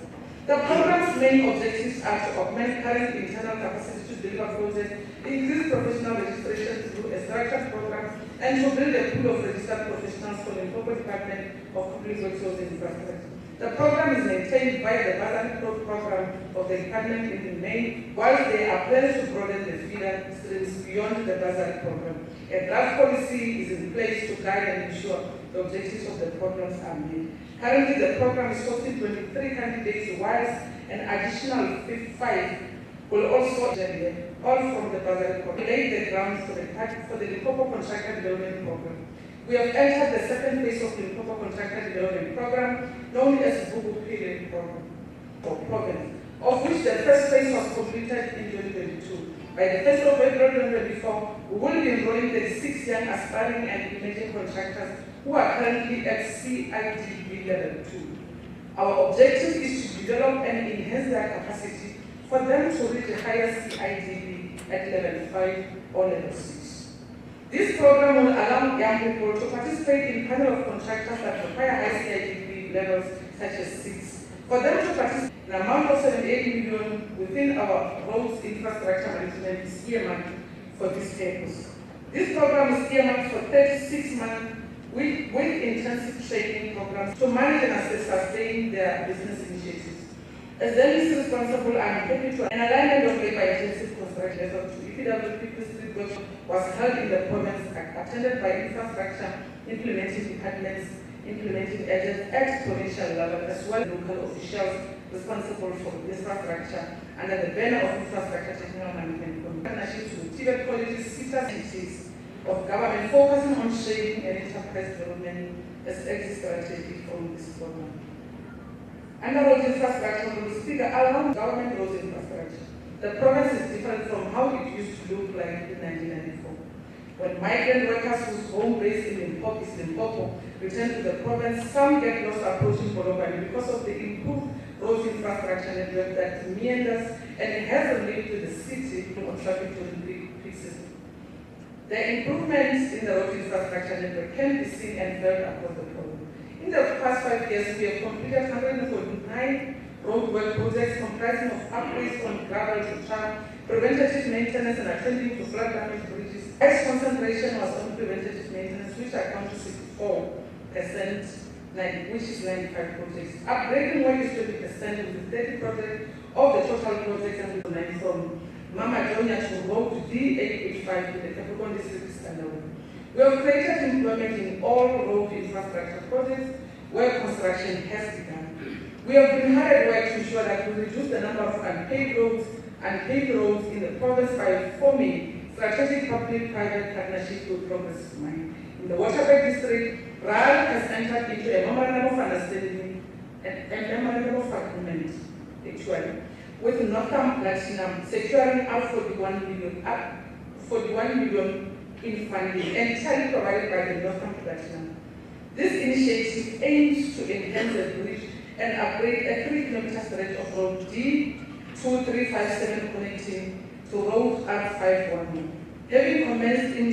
The program's main objectives are to augment current internal capacity to deliver projects, increase professional registration through a structured program, and to build a pool of registered professionals for the Limpopo Department of Public Works and Infrastructure. The program is maintained by the Bursary program of the department in the main, while there are plans to broaden the feeder streams beyond the Bursary program. A draft policy is in place to guide and ensure the objectives of the programs are met. Currently, the program is hosting 23 candidates, whilst an additional 5 will also generate, all from the Bursary program. We laid the ground for the Limpopo Contractor Development Program. We have entered the second phase of the Limpopo Contractor Development Program, known as Bubu Period Program, or province, of which the first phase was completed in 2022. By the 1st of April 2024, we will be enrolling 36 young aspiring and emerging contractors who are currently at CIDB Level 2. Our objective is to develop and enhance their capacity for them to reach a higher CIDB at Level 5 or Level 6. This program will allow young people to participate in panel of contractors that require high CIDB levels such as 6. For them to participate, an amount of 78 million within our roads infrastructure management is earmarked for this purpose. This program is earmarked for 36 months with intensive training programs to manage and sustain their business initiatives. As the least responsible, I am happy to an alignment of labor-intensive construction level 2 EPWP street workshop was held in the province, attended by infrastructure implementing departments, implementing agents at provincial level, as well as local officials responsible for infrastructure under the banner of Infrastructure Technical Management partnerships with TVET colleges, sister cities of government focusing on training and enterprise development as exit strategy from this program. Under road infrastructure, we will speak around government road infrastructure. The province is different from how it used to look like in 1994. When migrant workers whose home base in Limpopo return to the province, some get lost approaching Bologna because of the improved road infrastructure network that meanders and has a link to the city on traffic during peak season. The improvements in the road infrastructure network can be seen and felt across the province. In the past 5 years, we have completed 149 road work projects comprising of upgrades from gravel to tram, preventative maintenance and attending to flood damaged bridges. X concentration was on preventative maintenance, which accounts to 64%, which is 95 projects. Upgrading work is 20% with 30 projects of the total projects, and we will from Mama Jonia to Road D885 in the Capricorn District standalone. We have created employment in all road infrastructure projects where construction has begun. We have been hard at work to ensure that we reduce the number of unpaved roads in the province by forming strategic public-private partnerships with Progress Mine. In the Waterberg district, RAL has entered into a memorandum of understanding and a memorandum of agreement, actually, with Northern Platinum securing up 41 million in funding entirely provided by the Northern Platinum. This initiative aims to enhance the bridge and upgrade a 3-kilometer stretch of road D2357 connecting to road R511. Having commenced in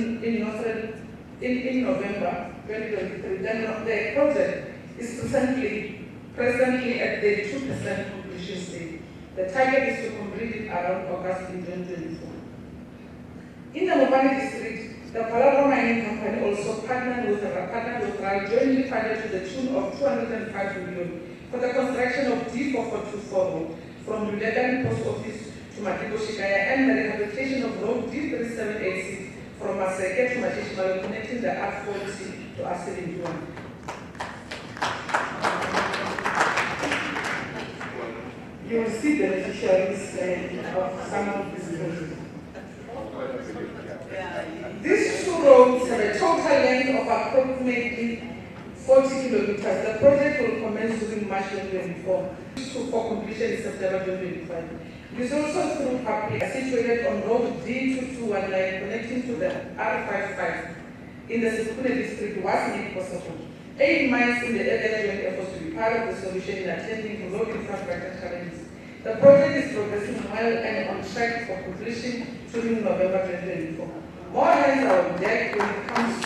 November 2023, the project is presently at the 2% completion stage. The target is to complete it around August in 2024. In the Mopani district, the Palabra Mining Company also partnered with RAL, jointly funded to the tune of 205 million for the construction of D4424 road from Lulegan Post Office to Matibo Shikaya and the rehabilitation of road D3786 from Maseke to Matishimalo, connecting the R40 to R71. You will see the beneficiaries of some of these projects. These two roads have a total length of approximately 40 kilometers. The project will commence during March 2024 for completion in September 2025. It is also through public situated on road D2219 connecting to the R55 in the Sekune district was made possible. 8 miles in the area joint efforts to be part of the solution in attending to road infrastructure challenges. The project is progressing well and on track for completion during November 2024. More hands are on deck when it comes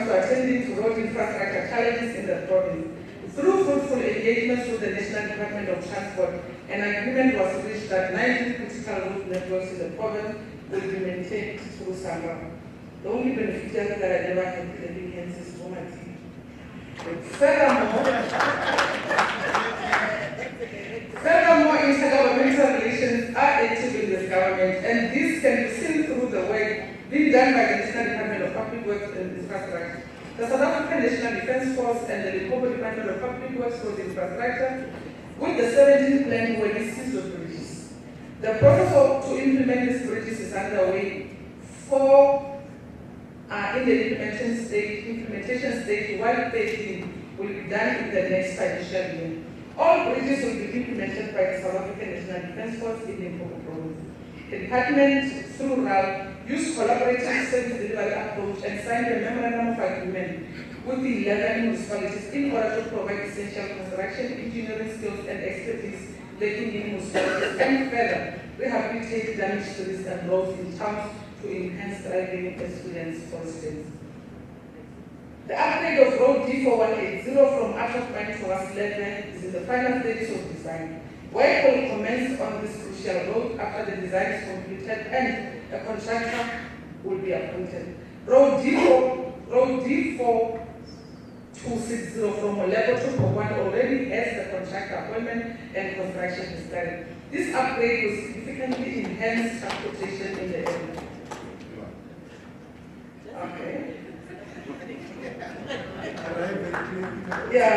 to attending to road infrastructure challenges in the province. Through fruitful engagements with the National Department of Transport, an agreement was reached that 19 critical road networks in the province will be maintained through Sangam. The only beneficiary that I never had claiming hands is for my team. Furthermore, intergovernmental relations are active in this government, and this can be seen through the work being done by the National Department of Public Works and Infrastructure, the South African National Defence Force, and the Limpopo Department of Public Works for the Infrastructure, with the 17th plan where this is of bridges. The process to implement these bridges is underway. 4 are in the implementation stage, while 13 will be done in the next financial year. All bridges will be implemented by the South African National Defence Force in Limpopo province. The department, through RAL, used collaborative service delivery approach and signed a memorandum of agreement with the 11 municipalities in order to provide essential construction, engineering skills and expertise lacking in municipalities, and further rehabilitate damaged streets and roads in towns to enhance driving experience for residents. The upgrade of road D4180 from Appropriation to Wasilete is in the final stages of design. Work will commence on this crucial road after the design is completed and a contractor will be appointed. Road D4260 from Olepo to Pogwan already has the contractor appointment and construction is started. This upgrade will significantly enhance transportation in the area. Okay. Yeah.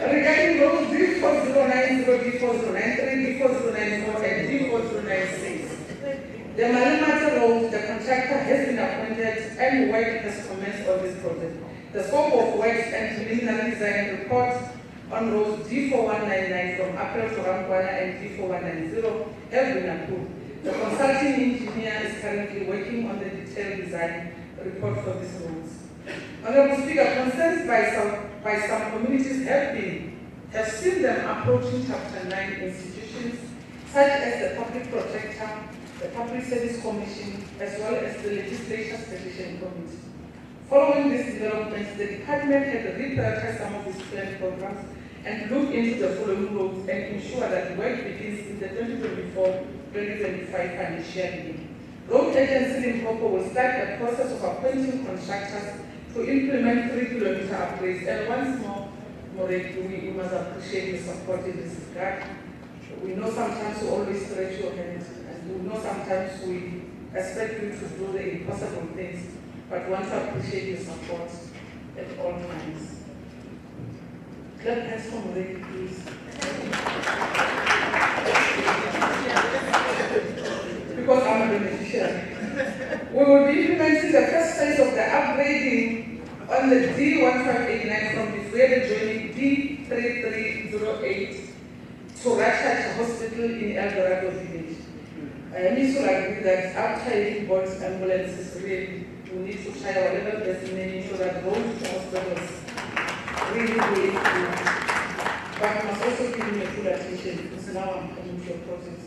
Regarding roads D4090, D4093, D4094, and D4096, the Malimata Road, the contractor has been appointed and work has commenced on this project. The scope of works and preliminary design reports on roads D4199 from April to Ramkwana and D4190 have been approved. The consulting engineer is currently working on the detailed design report for these roads. Honorable Speaker, concerns by some communities have seen them approaching Chapter 9 institutions such as the Public Protector, the Public Service Commission, as well as the Legislature's Petition Committee. Following these developments, the department had reprioritized some of these planned programs and look into the following roads and ensure that work begins in the 2024-2025 financial year. Road Agency Limpopo will start a process of appointing contractors to implement 3-kilometer upgrades. And once more, we must appreciate the support in this regard. We know sometimes we always stretch your hands, and we know sometimes we expect you to do the impossible things, but want to appreciate your support at all times. Clap hands for Moreki, please. Because I'm a beneficiary. We will be implementing the first phase of the upgrading on the D1589 from the Freire joining D3308 to Rashad Hospital in El Dorado Village. I am also agree that after having bought ambulances, we need to try our level best in making sure that roads to hospitals really will improve. But we must also give him a full attention because now I'm coming to your project.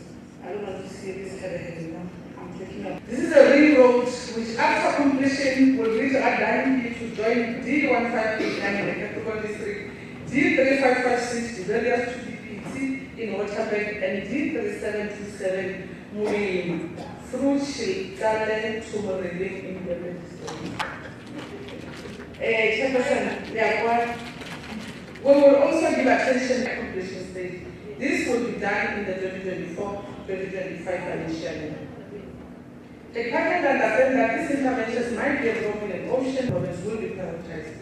I don't want to see this head now. I'm taking up. This is a ring road which after completion will reach Adani to join D1589 in the capital district, D3556 to various 2DPT in Waterbank, and D3727 moving through Shilkale to Moreling in the district. Chairperson, we will also give attention to completion stage. This will be done in the 2024-2025 financial year. The department understands that these interventions might be involved in an ocean province will be prioritized.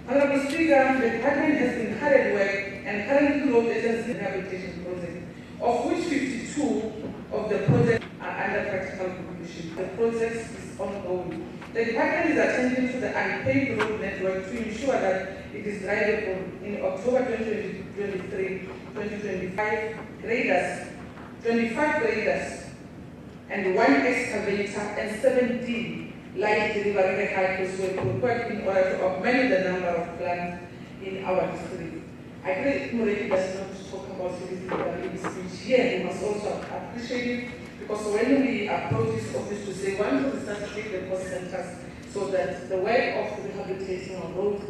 Honorable Speaker, the department has been hard at work and currently road agency rehabilitation project, of which 52 of the projects are under practical Commission. The process is ongoing. The department is attending to the unpaved road network to ensure that it is drivable. In October 2023-2025, 25 graders and 1 excavator and 17 light delivery vehicles were procured in order to augment the number of plants in our district. I agree Mureki does not talk about service delivery in his speech here. We must also appreciate it, because when we approach this office to say one to start to take the cost centers so that the work of rehabilitating our roads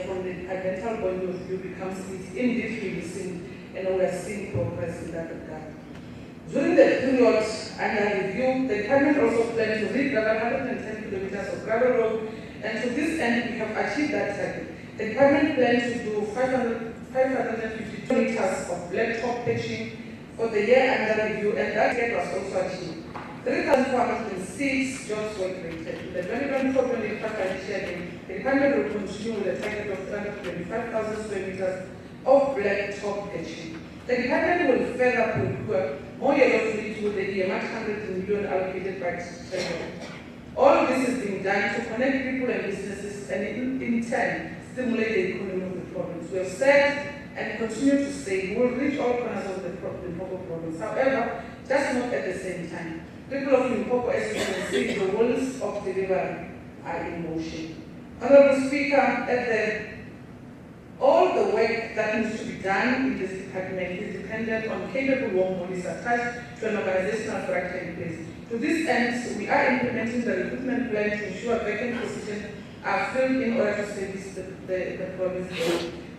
from the departmental point of view becomes indeed releasing, and we are seeing progress in that regard. During the period under review, the department also plans to regravel 110 kilometers of gravel road, and to this end we have achieved that target. The department plans to do 552 meters of blacktop patching for the year under review, and that target was also achieved. 3,406 jobs were created. In the 2024-2025 financial year, the department will continue with a target of 325,000 square meters of blacktop patching. The department will further procure more yellow fleet with the earmarked 100 million allocated by Treasury. All this is being done to connect people and businesses and in turn stimulate the economy of the province. We have said and continue to say we will reach all corners of the Limpopo province. However, just not at the same time. People of Limpopo, as you can see, the wheels of delivery are in motion. Honorable Speaker, all the work that needs to be done in this department is dependent on capable warm bodies attached to an organizational structure in place. To this end, we are implementing the recruitment plan to ensure vacant positions are filled in order to service the province.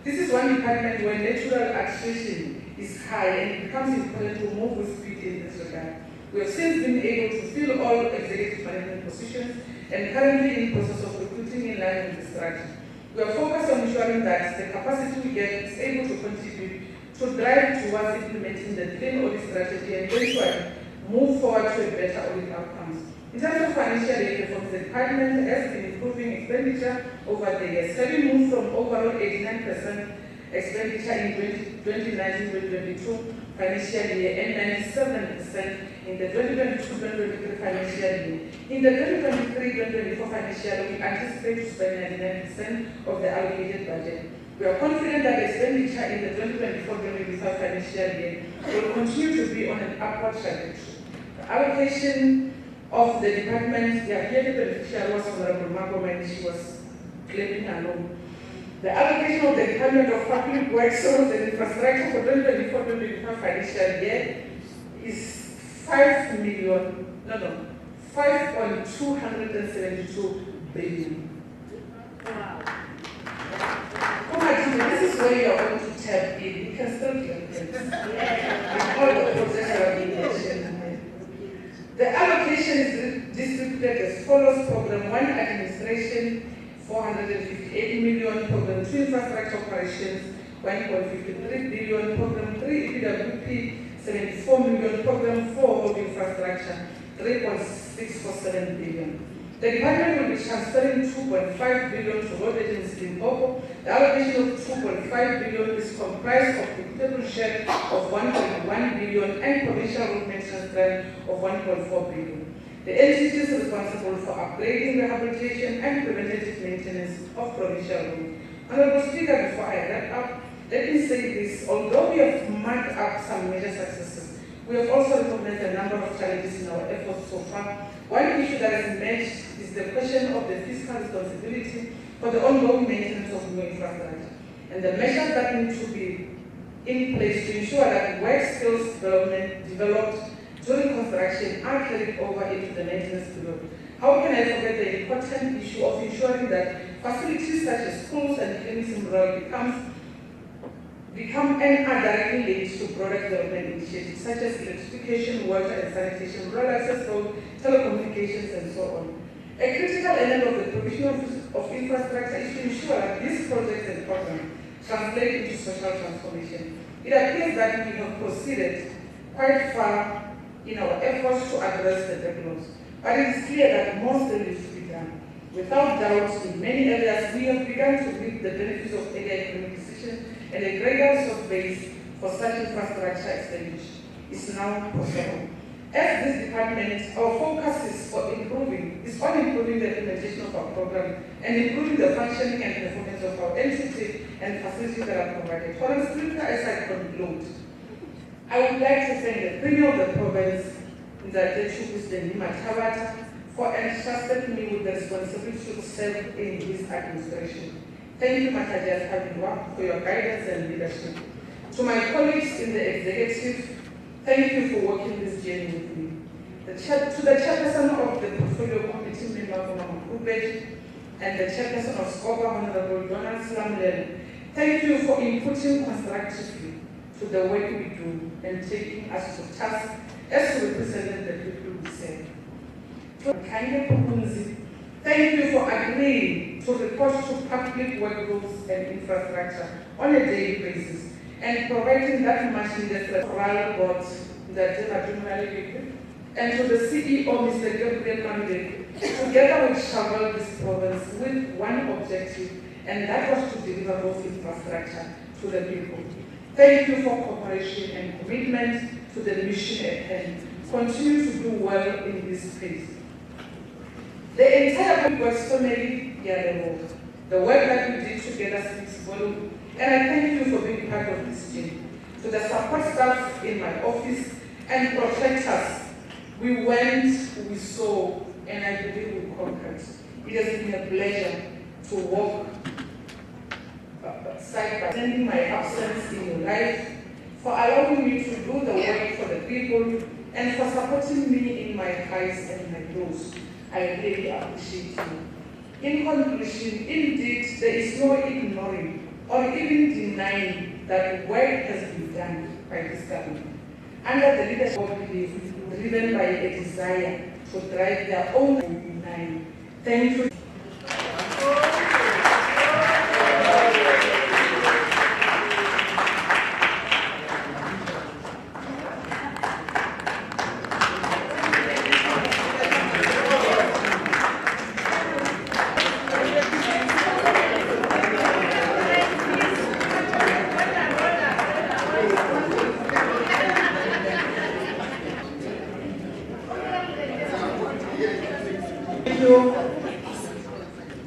This is one department where natural attrition is high, and it becomes important to move with speed in this regard. We have since been able to fill all executive management positions and currently in process of recruiting in line with the strategy. We are focused on ensuring that the capacity we get is able to contribute to drive towards implementing the clean audit strategy and eventually move forward to a better audit outcomes. In terms of financial year performance, the department has been improving expenditure over the years, having moved from overall 89% expenditure in 2019-2022 financial year and 97% in the 2022-2023 financial year. In the 2023-2024 financial year, we anticipate to spend 99% of the allocated budget. We are confident that expenditure in the 2024-2025 financial year will continue to be on an upward trajectory. The allocation of the department, the affiliated beneficiary was Honorable Marco when she was claiming alone. The allocation of the Department of Public Works and Infrastructure for 2024-2025 financial year is 5.272 billion. Wow. This is where you are going to tap in. You can still get this. All the process are being mentioned. The allocation is distributed as follows: Program 1 Administration 458 million, Program 2 Infrastructure Operations 1.53 billion, Program 3 EPWP 74 million, Program 4 Road Infrastructure 3.647 billion. The department will be transferring 2.5 billion to road agency Limpopo. The allocation of 2.5 billion is comprised of equitable share of 1.1 billion and provincial road maintenance grant of 1.4 billion. The entities responsible for upgrading, rehabilitation, and preventative maintenance of provincial roads. Honorable Speaker, before I wrap up, let me say this: although we have marked up some major successes, we have also recognized a number of challenges in our efforts so far. One issue that has emerged is the question of the fiscal responsibility for the ongoing maintenance of new infrastructure and the measures that need to be in place to ensure that work skills developed during construction are carried over into the maintenance period. How can I forget the important issue of ensuring that facilities such as schools and clinics in rural become and are directly linked to broader development initiatives such as electrification, water and sanitation, rural access road, telecommunications, and so on. A critical element of the provision of infrastructure is to ensure that these projects and programs translate into social transformation. It appears that we have proceeded quite far in our efforts to address the backlogs, but it is clear that more still needs to be done. Without doubt, in many areas, we have begun to reap the benefits of earlier economic decisions, and a greater resource base for such infrastructure expenditure is now possible. As this department, our focus is on improving the implementation of our program and improving the functioning and performance of our entity and facilities that are provided. For instance, as I conclude, I would like to thank the Premier of the province, for entrusting me with the responsibility to serve in his administration. Thank you, Matajas Kabinwa, for your guidance and leadership. To my colleagues in the executive, thank you for working this journey with me. To the chairperson of the portfolio committee member, Appropriation, and the chairperson of SCOPA, Honorable Donald Slamlel, thank you for inputting constructively to the work we do and taking us to task as to represent the people we serve. Thank you for agreeing to report to public work rules and infrastructure on a daily basis and providing that much needed referral board and to the CEO, Mr. Gabriel Mandek, together we traveled this province with one objective, and that was to deliver both infrastructure to the people. Thank you for cooperation and commitment to the mission at hand. Continue to do well in this space. The entire group was family here. The work that we did together speaks volume, and I thank you for being part of this team. To the support staff in my office and protectors, we went, we saw, and I believe we conquered. It has been a pleasure to walk side by side, my absence in your life, for allowing me to do the work for the people, and for supporting me in my highs and my lows. I really appreciate you. In conclusion, indeed, there is no ignoring or even denying that work has been done by this government. Under the leadership of belief, driven by a desire to drive their own line. Thank you.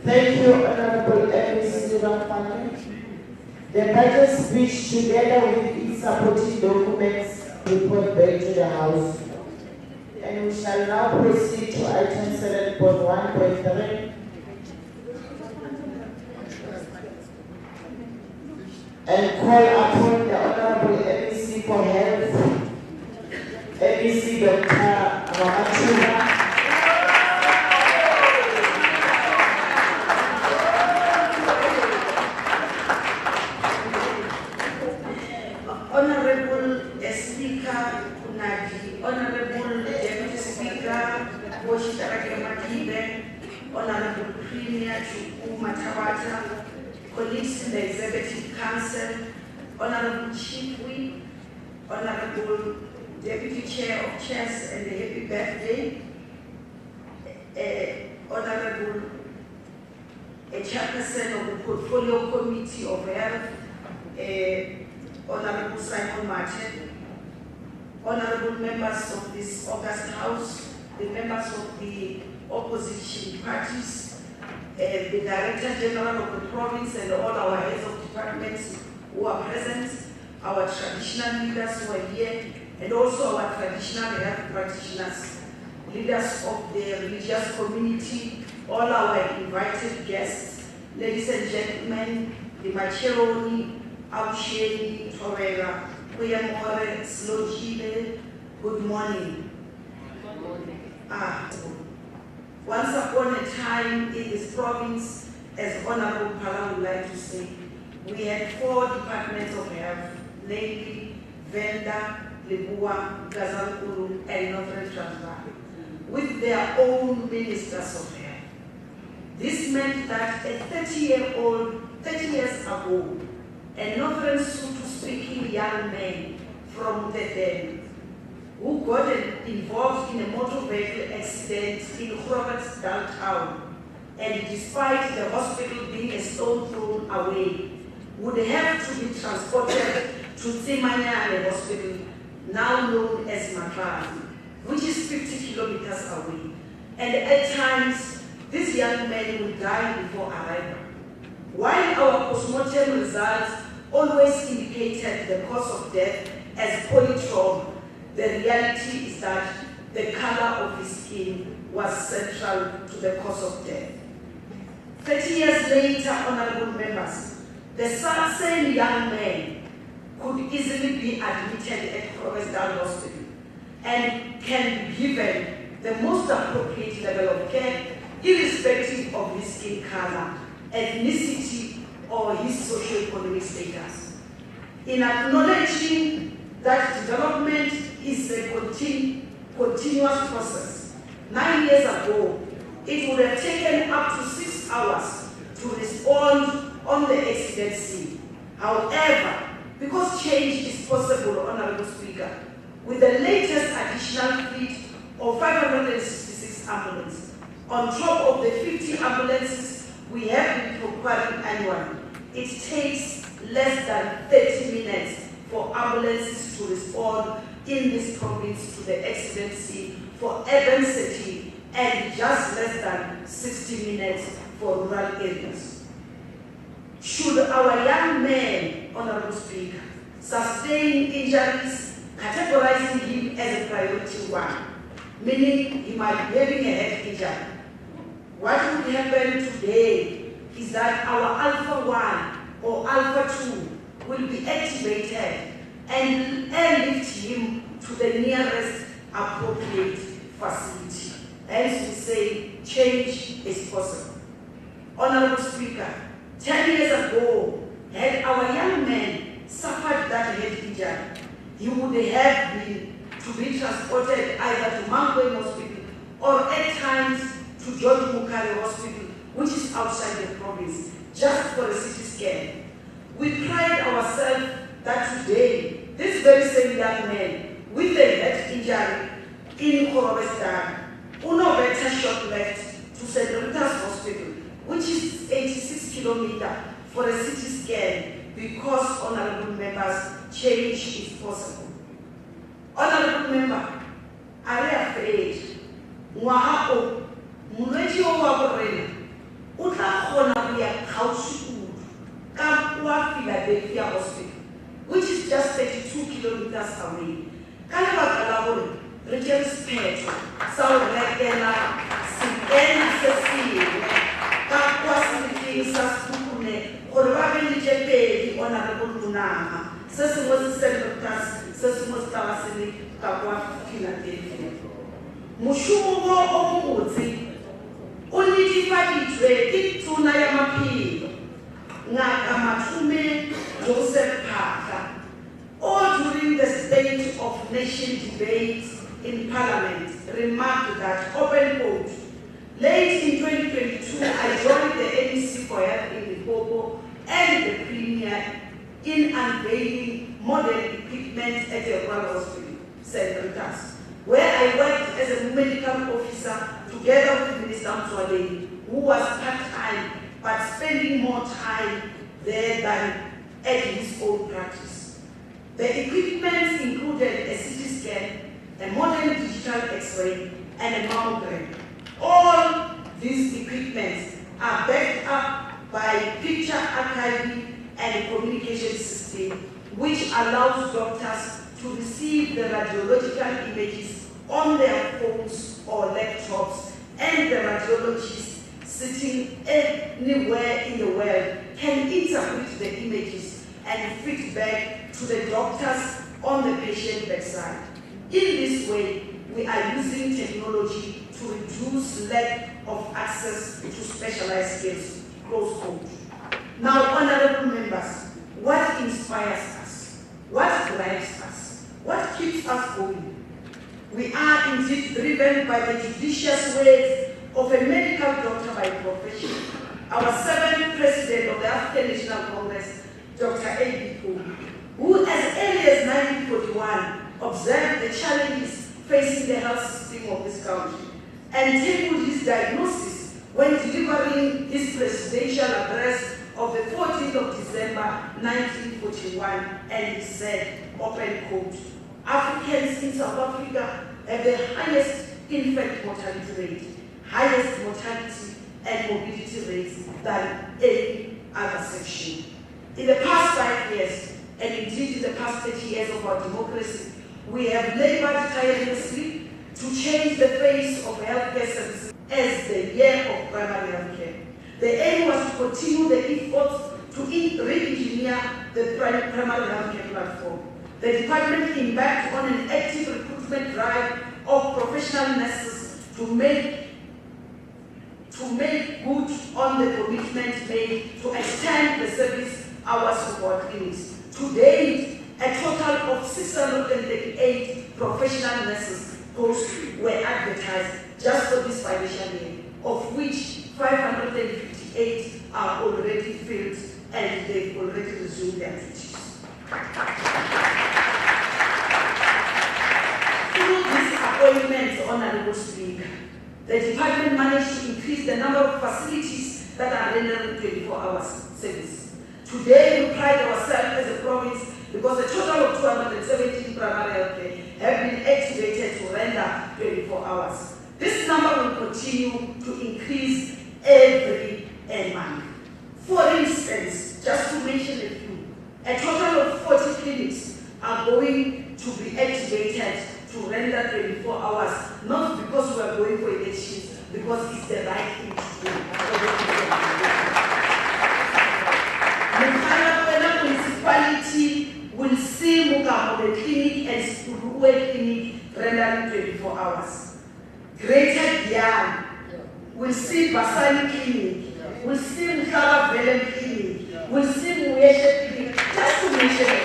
Thank you, Honorable M.C. Rafani. The budget speech, together with its supporting documents, report back to the House. And we shall now proceed to item 7.1.3. And call upon the Honorable M.C. for Health, M.C. Dr. Ramachura. Honorable Speaker Kunadi, Honorable Deputy Speaker Woshitarake Makibe, Honorable Premier Chuku Matawata, colleagues in the Executive Council, Honorable Chief Whip, Honorable Deputy Chair of Chairs and the happy birthday, Honorable Chairperson of the Portfolio Committee of Health, Honorable Simon Martin, Honorable members of this August House, the members of the opposition parties, the Director General of the province and all our heads of departments who are present, our traditional leaders who are here, and also our traditional health practitioners, leaders of the religious community, all our invited guests, ladies and gentlemen, the Macheroni, Ausheni, Torera, Kuyamore, Slojile, good morning. Once upon a time in this province, as Honorable Pala would like to say, we had 4 departments of health, namely Venda, Lebua, Gazankuru, and Northern Transvaal, with their own ministers of health. This meant that a 30 years ago, a Northern Sotho-speaking young man from the Den who got involved in a motor vehicle accident in Groblersdal town, and despite the hospital being a stone thrown away, would have to be transported to Tsimanyane Hospital, now known as Matlasi, which 50 kilometers away. And at times, these young men will die before arrival. While our postmortem results always indicated the cause of death as polytrauma, the reality is that the color of his skin was central to the cause of death. 30 years later, honorable members, the same young man could easily be admitted at Provincetown Hospital and can be given the most appropriate level of care, irrespective of his skin color, ethnicity, or his socio-economic status. In acknowledging that development is a continuous process, 9 years ago, it would have taken up to 6 hours to respond on the accident scene. However, because change is possible, Honorable Speaker, with the latest additional fleet of 566 ambulances, on top of the 50 ambulances we have been procuring annually, it takes less than 30 minutes for ambulances to respond in this province to the accident scene for urban setting and just less than 60 minutes for rural areas. Should our young man, Honorable Speaker, sustain injuries, categorizing him as a priority 1, meaning he might be having a head injury, what would happen today is that our Alpha 1 or Alpha 2 will be activated and airlift him to the nearest appropriate facility. Hence we say change is possible. Honorable Speaker, 10 years ago, had our young man suffered that head injury, he would have been to be transported either to Mangwe Hospital or at times to George Mukare Hospital, which is outside the province, just for a CT scan. We pride ourselves that today, this very same young man with a head injury in Provincetown, no better shot left to St. Rita's Hospital, which is 86 kilometers for a CT scan, because, honorable members, change is possible. Honorable member, are you afraid? Mwahao, mulweji wa borena, utakona kuya Kausuku, Kapua Philadelphia Hospital, which is just 32 kilometers away. Kalaba Kalabone, Regents Petro, South Lekena, Sikena Cecile, Kapua Silikin Sasukune, Korababili Jepedi, Honorable Munama, Sessimos Senators, Sessimos Tawasini, Kapua Philadelphia. Mushumo Omuzi, Unitifatitwe, Kituna Yamapi, Ngaka Matume, Joseph Parker, all during the State of Nation debates in Parliament, remarked that, open quote, late in 2022, I joined the NEC for Health in Limpopo and the Premier in unveiling modern equipment at the Royal Hospital, St. Rita's, where I worked as a medical officer together with Minister Mtswale, who was part-time but spending more time there than at his own practice. The equipment included a CT scan, a modern digital X-ray, and a mammogram. All these equipments are backed up by picture archiving and a communication system, which allows doctors to receive the radiological images on their phones or laptops, and the radiologists sitting anywhere in the world can interpret the images and feed back to the doctors on the patient bedside. In this way, we are using technology to reduce lack of access to specialized skills, close quote. Now, honorable members, what inspires us? What drives us? What keeps us going? We are indeed driven by the judicious ways of a medical doctor by profession. Our 7th president of the African National Congress, Dr. A.B. Kulu, who as early as 1941 observed the challenges facing the health system of this country and tabled his diagnosis when delivering his presidential address of the 14th of December 1941, and he said, open quote, Africans in South Africa have the highest infant mortality rate, highest mortality and morbidity rates than any other section. In the past 5 years, and indeed in the past 30 years of our democracy, we have labored tirelessly to change the face of healthcare services as the year of primary healthcare. The aim was to continue the efforts to re-engineer the primary healthcare platform. The department embarked on an active recruitment drive of professional nurses to make good on the commitment made to extend the service hours of our clinics. To date, a total of 638 professional nurses posts were advertised just for this financial year, of which 558 are already filled and they've already resumed their duties. Through these appointments, Honorable Speaker, the department managed to increase the number of facilities that are rendering 24-hour service. Today, we pride ourselves as a province because a total of 217 primary health care have been activated to render 24 hours. This number will continue to increase every month. For instance, just to mention a few, a total of 40 clinics are going to be activated to render 24 hours, not because we are going for elections, because it's the right thing to do. The municipality will see Mukamo Clinic and Spuruwe Clinic rendering 24 hours. Greater Dian will see Basani Clinic, will see Mukaba Velen Clinic, will see Muyeshe Clinic, just to mention a few.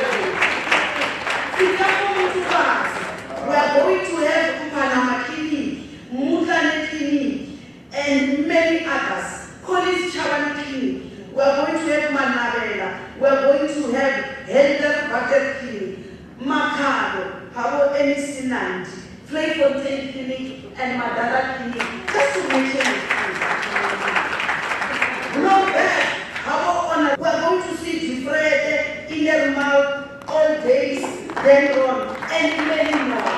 We are going to have Panama Clinic, Mutane Clinic, and many others. Collins Chabani Clinic. We are going to have Manarela. We are going to have Helder Butter Clinic, Makado, Habo Emisi Nandi, Flayfontaine Clinic, and Madara Clinic. Just to mention a few. Not bad. Habo Honor. We are going to see Gifrede, Innermal, All Days, Denron, and many more.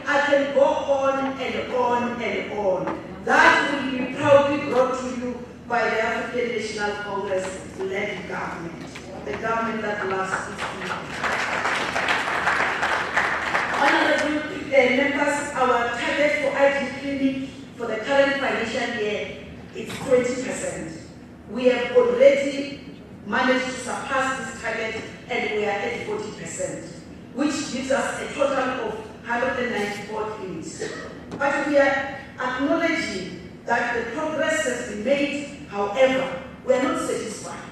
I can go on and on and on. That will be proudly brought to you by the African National Congress-led government, the government that loves its people. Honorable members, our target for IG Clinic for the current financial year is 20%. We have already managed to surpass this target and we are at 40%, which gives us a total of 194 clinics. But we are acknowledging that the progress has been made. However, we are not satisfied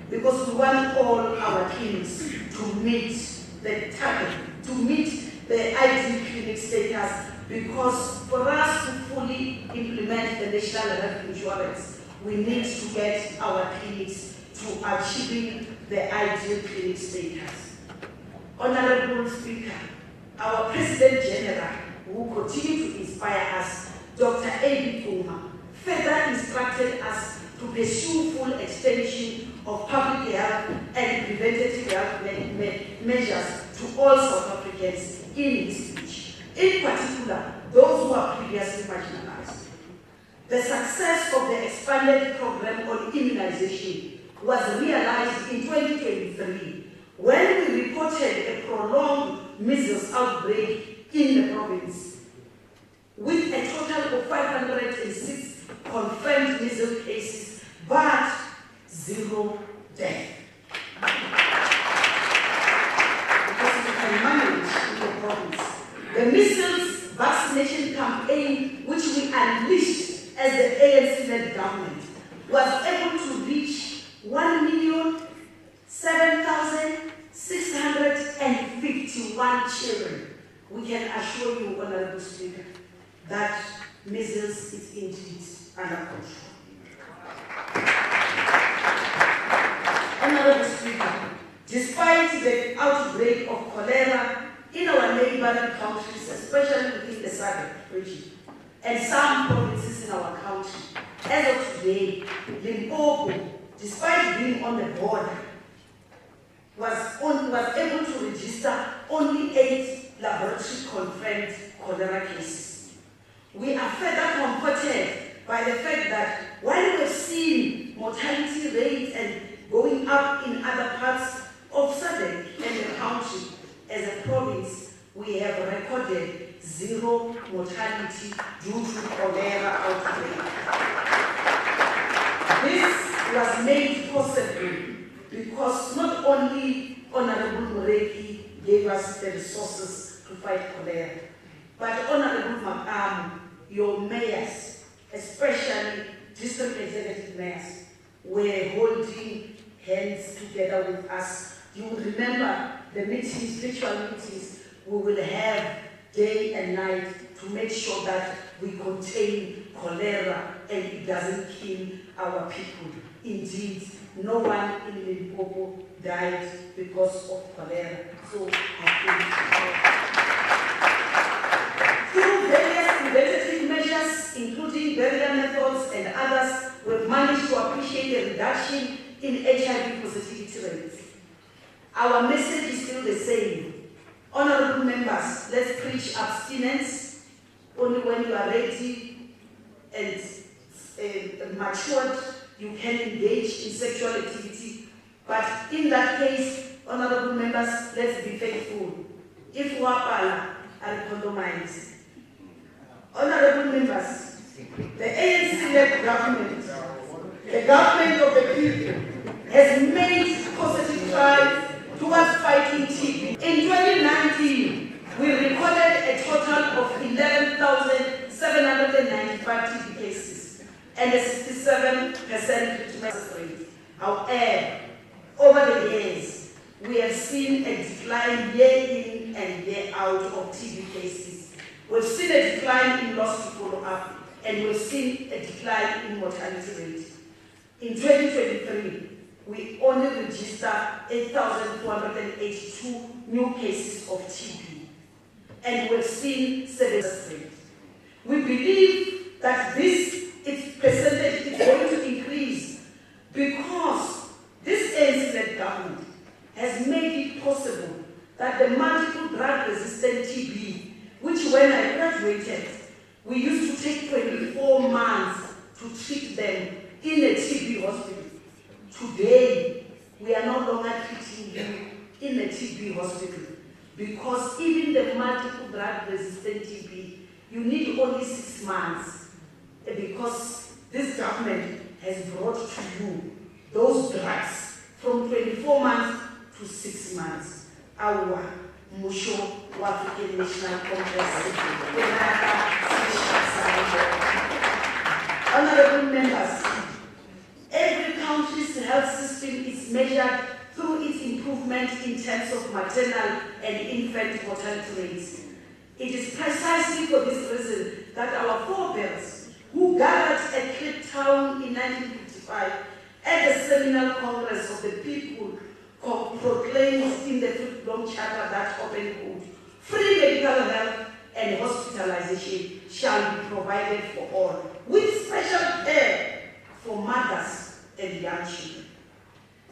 because we want all our clinics to meet the target, to meet the IG clinic status, because for us to fully implement the national health insurance, we need to get our clinics to achieving the ideal clinic status. Honorable Speaker, our President General, who continue to inspire us, Dr. A.B. Puma, further instructed us to pursue full extension of public health and preventative health measures to all South Africans in his speech, in particular those who are previously marginalized. The success of the expanded program on immunization was realized in 2023 when we reported a prolonged measles outbreak in the province, with a total of 506 confirmed measles cases, but 0 deaths. Because we can manage in the province. The measles vaccination campaign, which we unleashed as the ANC-led government, was able to reach 1,007,651 children. We can assure you, Honorable Speaker, that measles is indeed under control. Honorable Speaker, despite the outbreak of cholera in our neighboring countries, especially within the SADC region, and some provinces in our country, as of today, Limpopo, despite being on the border, was able to register only 8 laboratory-confirmed cholera cases. We are further comforted by the fact that while we've seen mortality rates and going up in other parts of Southern and the country, as a province, we have recorded 0 mortality due to cholera outbreak. This was made possible because not only Honorable Moreki gave us the resources to fight cholera, but Honorable Makam, your mayors, especially district executive mayors, were holding hands together with us. You will remember the meetings, virtual meetings, we will have day and night to make sure that we contain cholera and it doesn't kill our people. Indeed, no one in Limpopo died because of cholera. So through various preventative measures, including burial methods and others, we've managed to appreciate a reduction in HIV positivity rates. Our message is still the same. Honorable members, let's preach abstinence only when you are ready and matured. You can engage in sexual activity. But in that case, honorable members, let's be faithful. If Wapala are condomined. Honorable members, the ANC-led government, the government of the people, has made positive strides towards fighting TB. In 2019, we recorded a total of 11,795 TB cases and a 67% treatment rate. However, over the years, we have seen a decline year in and year out of TB cases. We've seen a decline in loss to follow-up, and we've seen a decline in mortality rate. In 2023, we only registered 8,482 new cases of TB, and we've seen 7%. We believe that this percentage is going to increase because this ANC-led government has made it possible that the multiple drug-resistant TB, which when I graduated, we used to take 24 months to treat them in a TB hospital. Today, we are no longer treating you in a TB hospital because even the multiple drug-resistant TB, you need only 6 months because this government has brought to you those drugs from 24 months to 6 months. Our Musho African National Congress. Honorable members, every country's health system is measured through its improvement in terms of maternal and infant mortality rates. It is precisely for this reason that our forebears, who gathered at Cape Town in 1955 at the Seminole Congress of the People, proclaimed in the Freedom Charter that open quote, free medical health and hospitalization shall be provided for all, with special care for mothers and young children.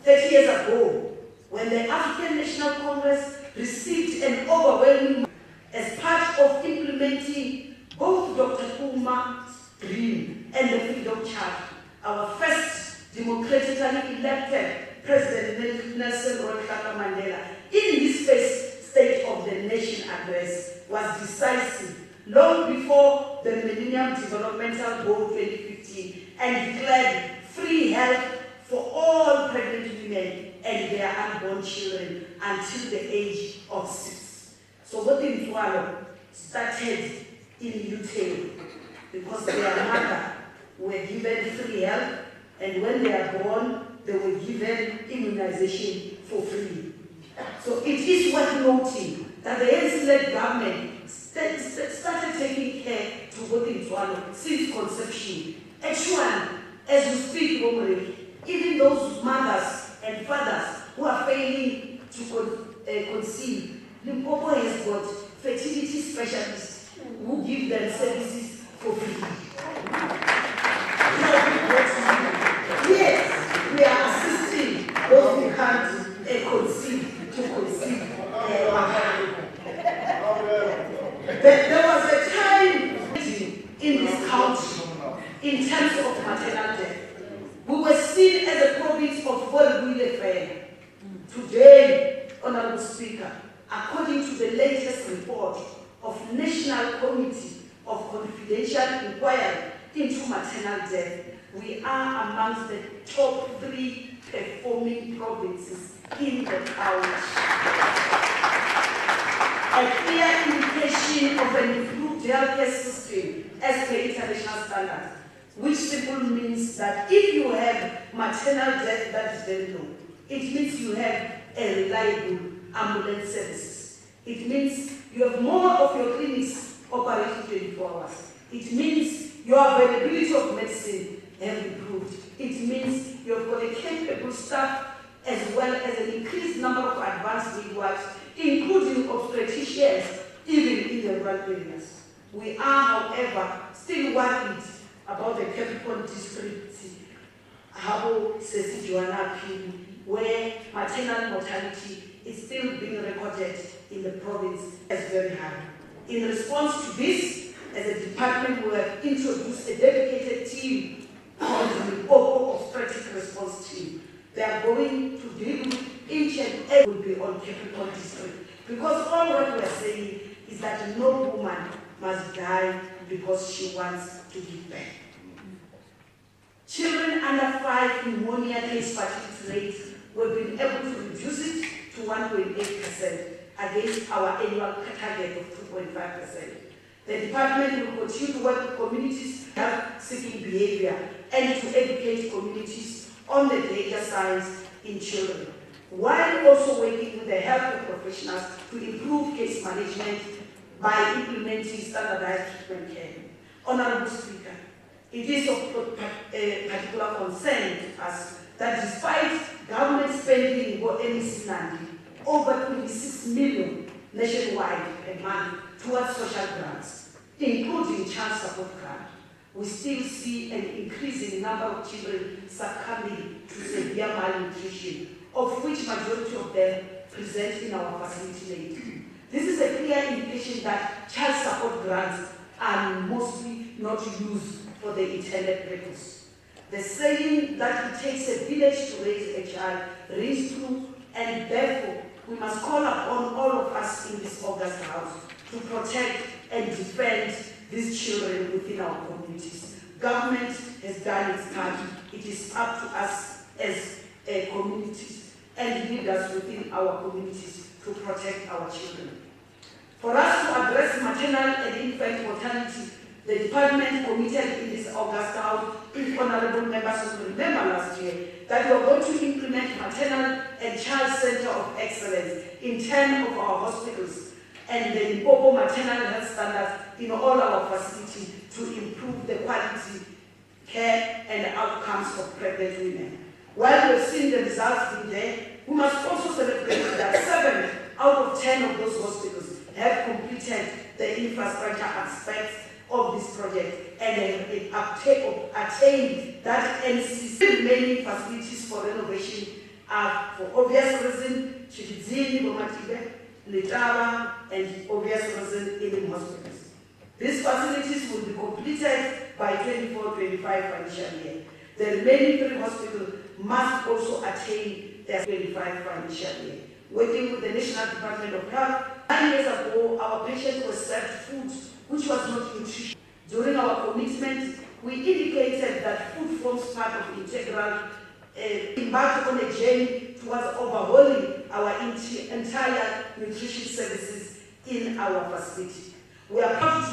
30 years ago, when the African National Congress received an overwhelming as part of implementing both Dr. Kuma's dream and the Freedom Charter, our first democratically elected President Nelson Mandela, in his first State of the Nation address, was decisive long before the Millennium Developmental Goal 2015 and declared free health for all pregnant women and their unborn children until the age of 6. So what in Twalo started in Utah because their mother were given free health, and when they are born, they were given immunization for free. So it is worth noting that the ANC-led government started taking care to what in Twalo since conception. Actually, as we speak, even those mothers and fathers who are failing to conceive, Limpopo has got fertility specialists who give them services for free. Yes, we are assisting those who can't conceive to conceive. There was a time in this country in terms of maternal death. We were seen as a province of Volguile Fair. Today, Honorable Speaker, according to the latest report of National Committee of Confidential Inquiry into Maternal Death, we are amongst the top 3 performing provinces in the country. A clear indication of an improved healthcare system as per international standards, which simply means that if you have maternal death that is very low, it means you have a reliable ambulance services. It means you have more of your clinics operating 24 hours. It means your availability of medicine have improved. It means you have got a capable staff as well as an increased number of advanced midwives, including obstetricians, even in the rural areas. We are, however, still worried about the Capricorn district, Habo Sesijuanapi, where maternal mortality is still being recorded in the province as very high. In response to this, as a department, we have introduced a dedicated team called the Limpopo Obstetric Response Team. They are going to deal with each and every will be on Capricorn district. Because all what we are saying is that no woman must die because she wants to give birth. Children under 5 pneumonia case fertility rate, we've been able to reduce it to 1.8% against our annual target of 2.5%. The department will continue to work with communities health-seeking behavior and to educate communities on the danger signs in children, while also working with the healthcare professionals to improve case management by implementing standardized treatment care. Honorable Speaker, it is of particular concern to us that despite government spending for MEC Nandi over 26 million nationwide per month towards social grants, including child support grant, we still see an increasing number of children succumbing to severe malnutrition, of which majority of them present in our facility. This is a clear indication that child support grants are mostly not used for the intended purpose. The saying that it takes a village to raise a child rings true, and therefore we must call upon all of us in this August House to protect and defend these children within our communities. Government has done its part. It is up to us as communities and leaders within our communities to protect our children. For us to address maternal and infant mortality, the department committed in this August House, if honorable members will remember last year, that we are going to implement maternal and child center of excellence in 10 of our hospitals and the Limpopo maternal health standards in all our facilities to improve the quality, care, and outcomes of pregnant women. While we've seen the results in there, we must also celebrate that 7 out of 10 of those hospitals have completed the infrastructure aspects of this project and have attained that NCC. Remaining facilities for renovation are, for obvious reason, Chitizini, Bomatibe, Litava, and obvious reason, in hospitals. These facilities will be completed by 24-25 financial year. The remaining 3 hospitals must also attain their 25 financial year. Working with the National Department of Health, 9 years ago, our patients were served food which was not nutritious. During our commitment, we indicated that food forms part of integral embarked on a journey towards overhauling our entire nutrition services in our facility. We are proud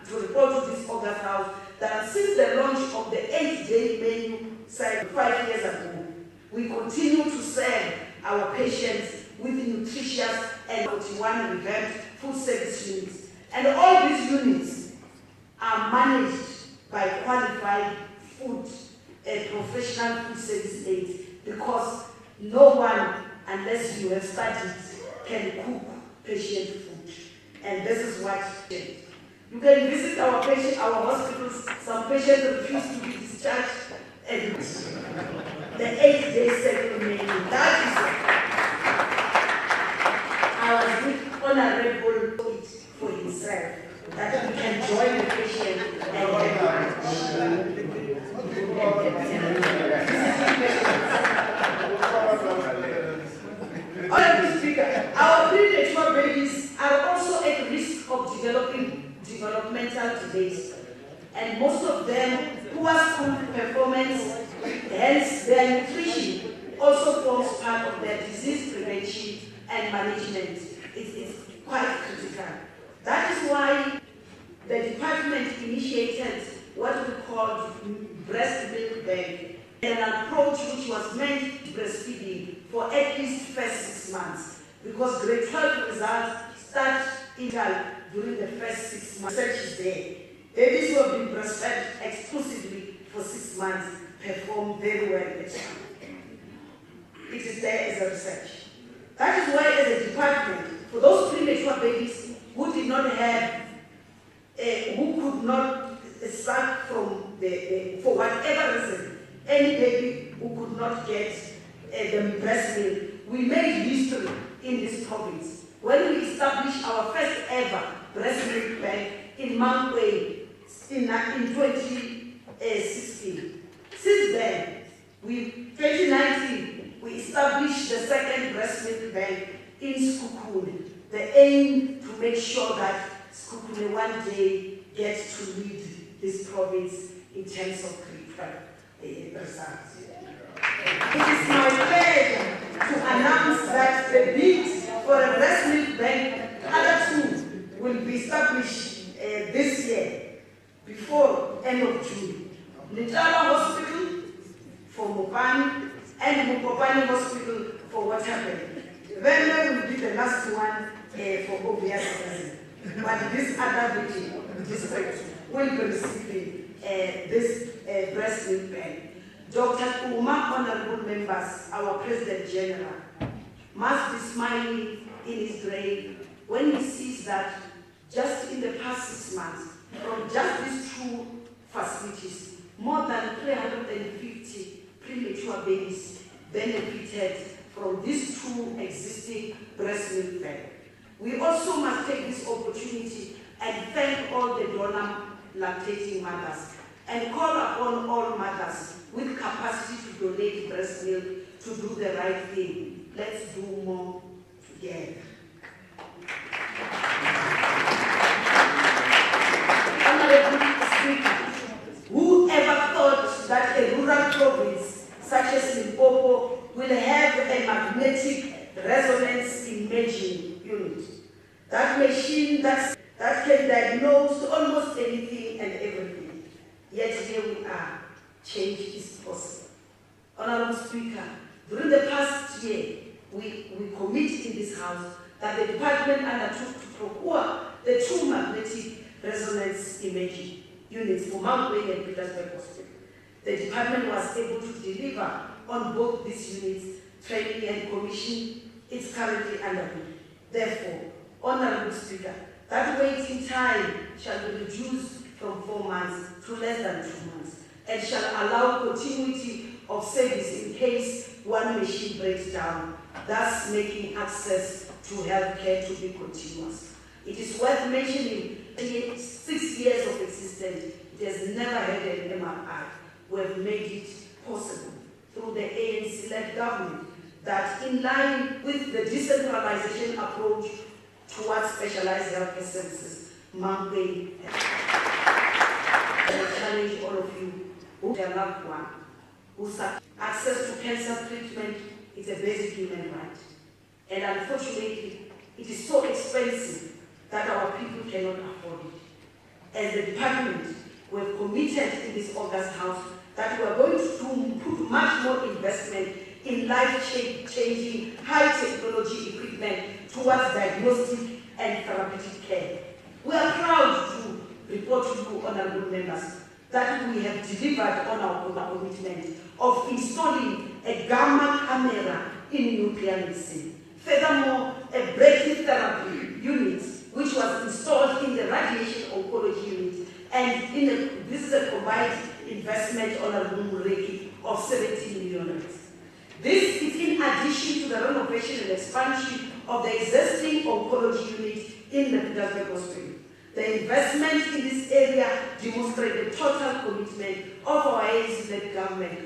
to report to this August House that since the launch of the 8-day menu site 5 years ago, we continue to serve our patients with nutritious and 41 revamped food service units. And all these units are managed by qualified professional food service aides, because no one, unless you have studied, can cook patient food. And this is what you can visit our hospitals. Some patients refuse to be discharged, and the 8-day settlement. That is our honorable for himself. that we can join the patient Honorable Speaker, our premature babies are also at risk of developing developmental delays, and most of them poor school performance, hence their nutrition also forms part of their disease prevention and management. It's quite critical. That is why the department initiated what we call breast milk bank, an approach which was meant to breastfeeding for at least first 6 months, because grade 12 results start during the first 6 months. Research is there. Babies who have been breastfed exclusively for 6 months perform very well at exam. It is there as a research. That is why, as a department, for those premature babies who did not have, who could not start from for whatever reason, any baby who could not get the breast milk, we made history in this province when we established our first ever breast milk bank in Mountway in 2016. Since then, 2019, we established the second breast milk bank in Skukune. The aim to make sure that Skukune one day gets to lead this province in terms of results. It is my pleasure to announce that the bid for a breast milk bank, other two, will be established this year before end of June. Litala Hospital for Mopani and Mopani Hospital for Waterberg. Venda will be the last one for obvious reasons. But this other district will be receiving this breast milk bank. Dr. Uma, honorable members, our President General, must be smiling in his grave when he sees that just in the past 6 months, from just these two facilities, more than 350 premature babies benefited from these two existing breast milk banks. We also must take this opportunity and thank all the donor lactating mothers and call upon all mothers with capacity to donate breast milk to do the right thing. Let's do more together. Honorable Speaker, whoever thought that a rural province such as Limpopo will have a magnetic resonance imaging unit? That machine that can diagnose almost anything and everything. Yet here we are. Change is possible. Honorable Speaker, during the past year, we commit in this House that the department undertook to procure the 2 magnetic resonance imaging units for Mount Wayne and Petersburg Hospital. The department was able to deliver on both these units, training and commission. It's currently underway. Therefore, Honorable Speaker, that waiting time shall be reduced from 4 months to less than 2 months, and shall allow continuity of service in case one machine breaks down, thus making access to healthcare to be continuous. It is worth mentioning, in 6 years of existence, it has never had an MRI. We have made it possible through the ANC-led government that, in line with the decentralization approach towards specialized healthcare services, Mountway, I challenge all of you who have a loved one whose access to cancer treatment is a basic human right. And unfortunately, it is so expensive that our people cannot afford it. As the department, we have committed in this August House that we are going to put much more investment in life-changing, high-technology equipment towards diagnostic and therapeutic care. We are proud to report to you, honorable members, that we have delivered on our commitment of installing a gamma camera in nuclear medicine. Furthermore, a brachytherapy unit, which was installed in the radiation oncology unit, and this is a combined investment, honorable Mureki, of 17 million. This is in addition to the renovation and expansion of the existing oncology unit in the Petersburg Hospital. The investment in this area demonstrates the total commitment of our ANC-led government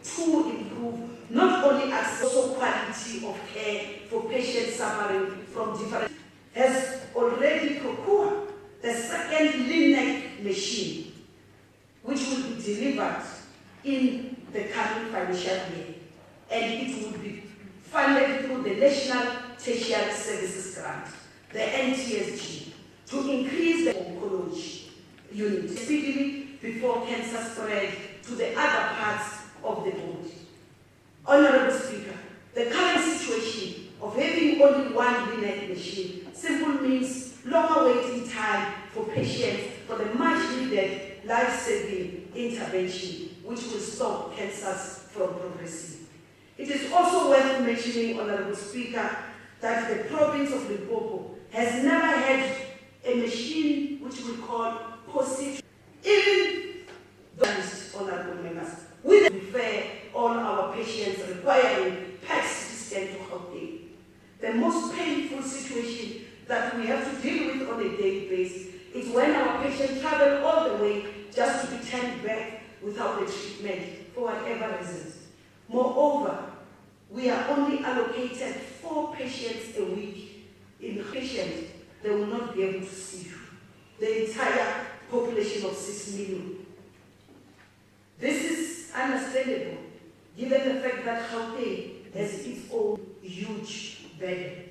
to improve not only access, but also quality of care for patients suffering from different. Has already procured the second Linac machine, which will be delivered in the coming financial year, and it will be funded through the National Tertiary Services Grant, the NTSG, to increase the oncology unit speedily before cancer spread to the other parts of the body. Honorable Speaker, the current situation of having only one Linac machine simply means longer waiting time for patients for the much needed life-saving intervention which will stop cancers from progressing. It is also worth mentioning, Honorable Speaker, that the province of Limpopo has never had a machine which we call positive. Even those, Honorable Members, we refer all our patients requiring PET scan to Gauteng. The most painful situation that we have to deal with on a daily basis is when our patients travel all the way just to be turned back without the treatment for whatever reasons. Moreover, we are only allocated 4 patients a week. In patients, they will not be able to see you. The entire population of 6 million. This is understandable, given the fact that Gauteng has its own huge burden.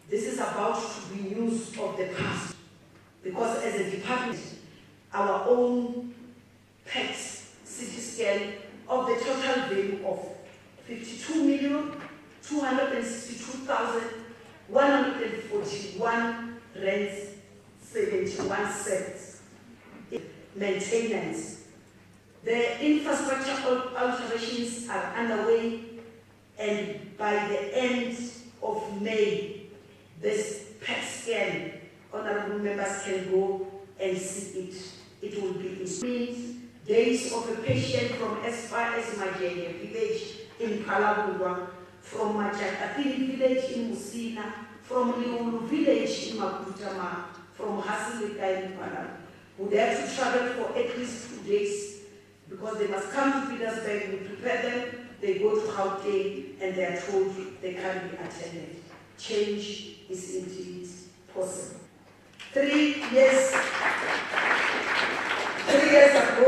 This is about to be news of the past, because as a department, our own PET CT scan of the total value of 52,262,141 rands 71 cents. Maintenance. The infrastructure alterations are underway, and by the end of May, this PET scan, honorable members can go and see it. It will be in days of a patient from as far as Majene village in Palabulwa, from Majakatini village in Musina, from Liulu village in Makutama, from Hasilika in Palam, would have to travel for at least 2 days because they must come to Petersburg. We prepare them, they go to Gauteng, and they are told they can't be attended. Change is indeed possible. 3 years ago,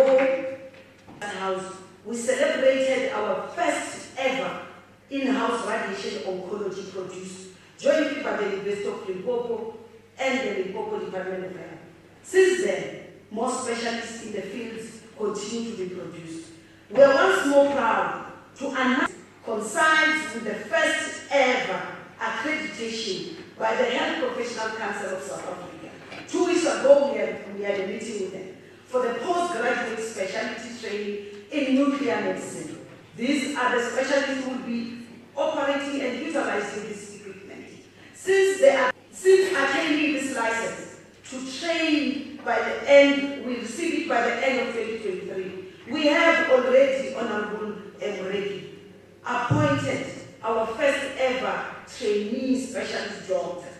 house, we celebrated our first ever in-house radiation oncology produced jointly by the University of Limpopo and the Limpopo Department of Health. Since then, more specialists in the fields continue to be produced. We are once more proud to announce coincides with the first ever accreditation by the Health Professional Council of South Africa. 2 weeks ago, we had a meeting with them for the postgraduate specialty training in nuclear medicine. These are the specialists who will be operating and utilizing this equipment. Since attaining this license to train by the end, we receive it by the end of 2023. We have already, Honorable Emregi, appointed our first ever trainee specialist doctor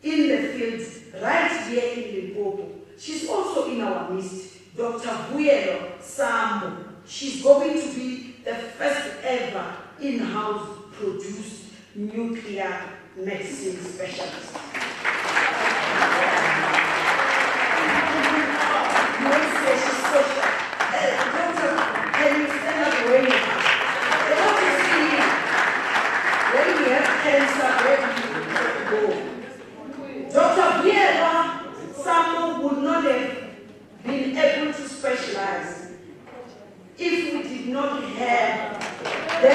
in the field right here in Limpopo. She's also in our midst, Dr. Vuyelo Sambo. She's going to be the first ever in-house produced nuclear medicine specialist. Doctor, can you stand up where you are? I want to see when we have cancer, where do you go? Dr. Vuyelo Sambo would not have been able to specialize if we did not have the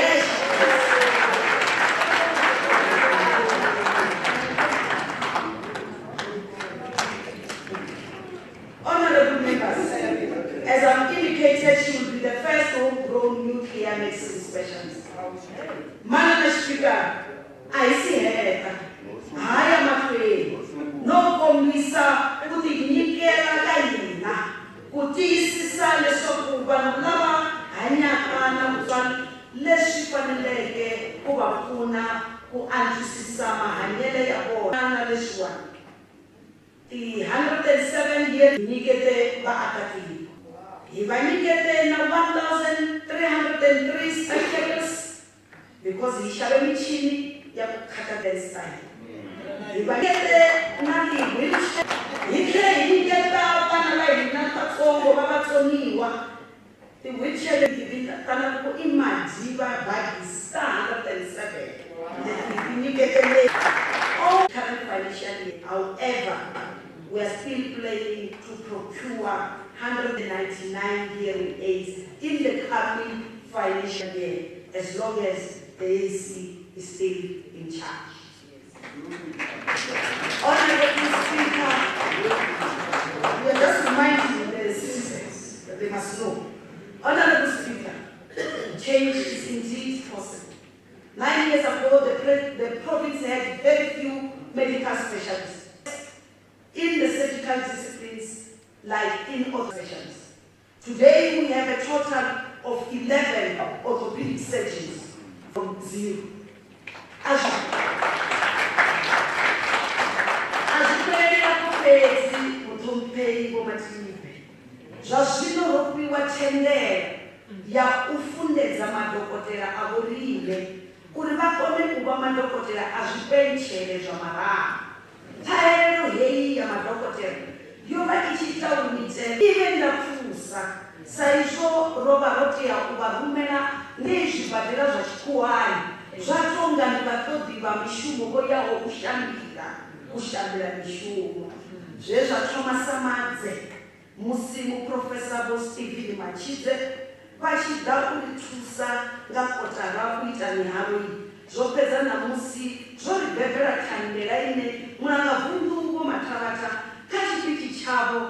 honorable members. As I've indicated, she will be the first homegrown nuclear medicine specialist. Madam Speaker, I see her. I am afraid. No komisa kutinikela kayina. Kutisisa lesokuba lava hanyakana mfana leshifaneleke kubafuna kuanjisisa mahanyele ya bona leshiwana. the 107 years Nikete Baakati. If I Nikete na 1,303 cycles, because he Shabamichini Yakata style. If I get nothing, he get out and like not the wheelchair Tanako Imajiva by his stand up and 7. All current financial year, however, we are still planning to procure 199 hearing aids in the coming financial year, as long as the AC is still in charge. Honorable Speaker, we are just reminding the citizens that they must know. Honorable Speaker, change is indeed possible. 9 years ago, the province had very few medical specialists in the surgical disciplines like in other specialties. Today, we have a total of 11 orthopedic surgeons from 0. Zvazvino ropiwa tendero ya kufundedza madhokotera avorime kuti vakone kuva madhokotera azvipenchere zvamarama. Taero hei ya madhokotera yova ichiita umitemo ive ndapfusa saizvo rova roteya kuvarumena nezvibhadhera zvachikuwani zvatonga ndivatodhiva mishumo voyawo kushambira mishumo zvezvachomasamadze musimu Professor Stephen Machidze pachida kuritusa ngakotara kuita miharo iyi zvopedza namusi zvoribhebhera kandela ine munangavhundungu matavata kachipiki chavo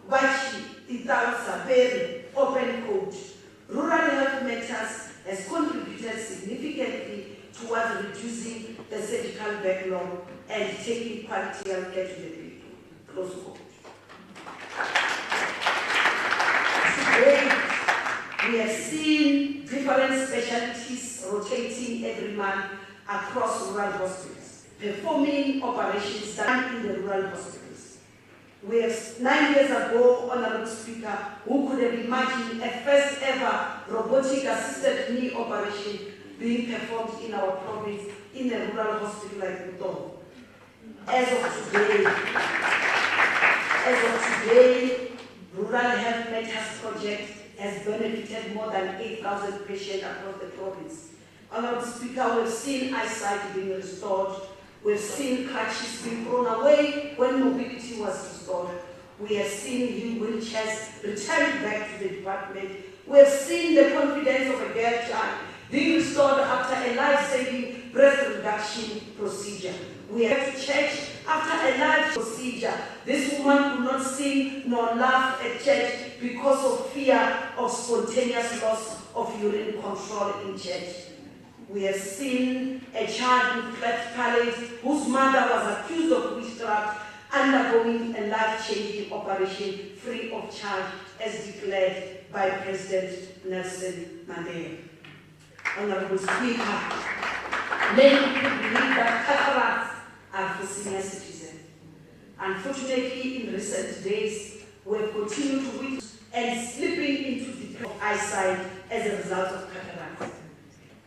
vachiitaurisa peri open court. Rural health matters has contributed significantly towards reducing the surgical backlog and taking quality health care to the people. Close quote. Today, we have seen different specialties rotating every month across rural hospitals, performing operations done in the rural hospitals. We have 9 years ago, Honorable Speaker, who could have imagined a first ever robotic assisted knee operation being performed in our province in a rural hospital like Limpopo. As of today, Rural Health Matters Project has benefited more than 8,000 patients across the province. Honorable Speaker, we've seen eyesight being restored. We've seen crutches being thrown away when mobility was restored. We have seen new wheelchairs returned back to the department. We have seen the confidence of a girl child being restored after a life-saving breast reduction procedure. We have to church after a life procedure. This woman could not sing nor laugh at church because of fear of spontaneous loss of urine control in church. We have seen a child with cleft palate whose mother was accused of witchcraft undergoing a life-changing operation free of charge as declared by President Nelson Mandela. Honorable Speaker, many people believe that cataracts are for senior citizens. Unfortunately, in recent days, we have continued to witness and slipping into the eyesight as a result of cataracts.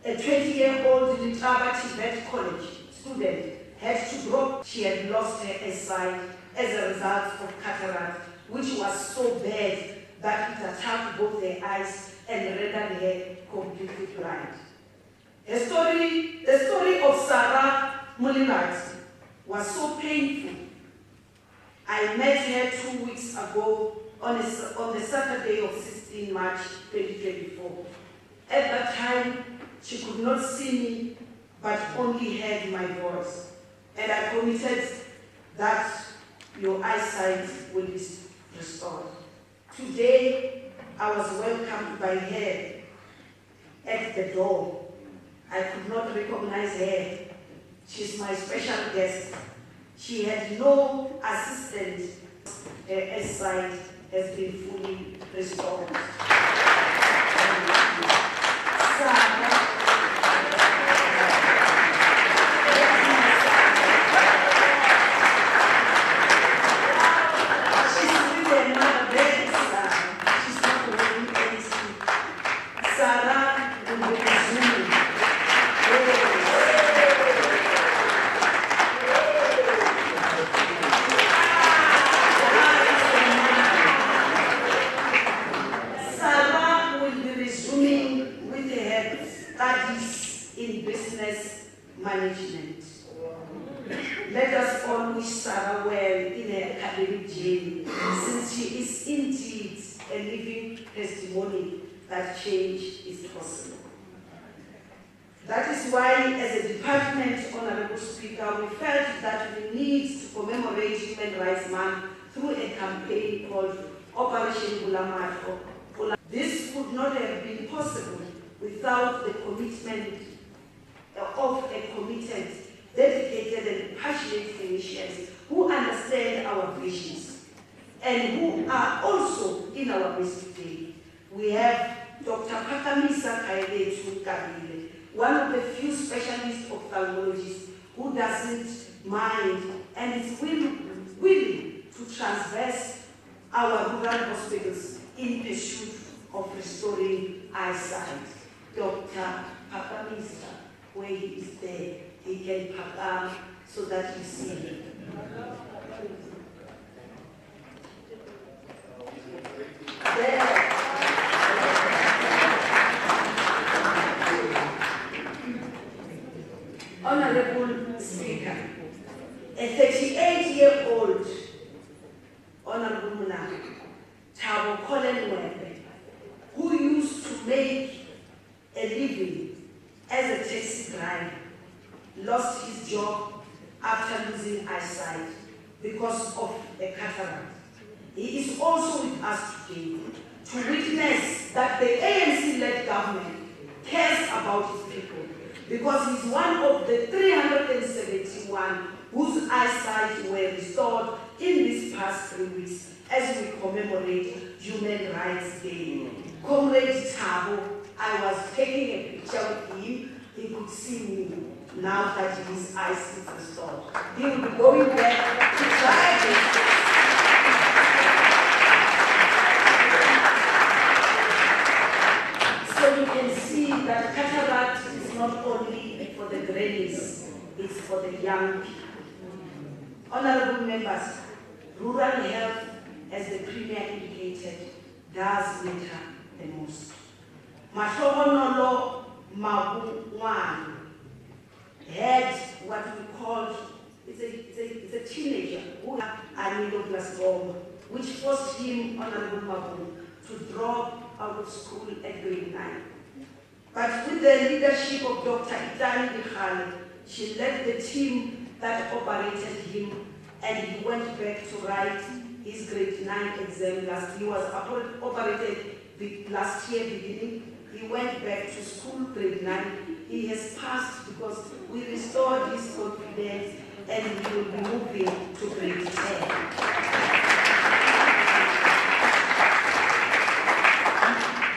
A 20-year-old Limpopo Tibet College student had to drop. She had lost her eyesight as a result of cataract, which was so bad that it attacked both her eyes and rendered her completely blind. The story of Sarah Mulimat was so painful. I met her 2 weeks ago on the Saturday of 16 March 2024. At that time, she could not see me, but only heard my voice. And I committed that your eyesight will be restored. Today, I was welcomed by her at the door. I could not recognize her. She's my special guest. She had no assistant. Her eyesight has been fully restored. management. Let us all wish Sarah well in her academic journey, since she is indeed a living testimony that change is possible. That is why, as a department, Honorable Speaker, we felt that we need to commemorate Human Rights Month through a campaign called Operation Bulamato. This would not have been possible without the commitment of a committed, dedicated and passionate clinicians who understand our visions and who are also in our midst today. We have Dr. Pakamisa Kaeletu Kabile, one of the few specialist ophthalmologists who doesn't mind and is willing to transverse our rural hospitals in pursuit of restoring eyesight. Dr. Pakamisa, where he is there, he can pakam so that you see him. There. Honorable Speaker, a 38-year-old Honorable Munaki, Tabo Colin Wembe, who used to make a living as a taxi driver, lost his job after losing eyesight because of a cataract. He is also with us today to witness that the ANC-led government cares about his people, because he's one of the 371 whose eyesight were restored in these past 3 weeks as we commemorate Human Rights Day. Comrade Thabo, I was taking a picture with him. He could see me now that his eyes is restored. He will be going back to try this. So you can see that cataract is not only for the grannies, it's for the young people. Honorable members, rural health, as the Premier indicated, does matter the most. Mashogonolo Mabuwan had what we called, it's a teenager who had amyloblastoma, which forced him, Honorable Mabu, to drop out of school at grade 9. But with the leadership of Dr. Itani Bikhale, she led the team that operated him, and he went back to write his grade 9 exam last. He was operated last year beginning. He went back to school, grade 9. He has passed because we restored his confidence, and he will be moving to grade 10.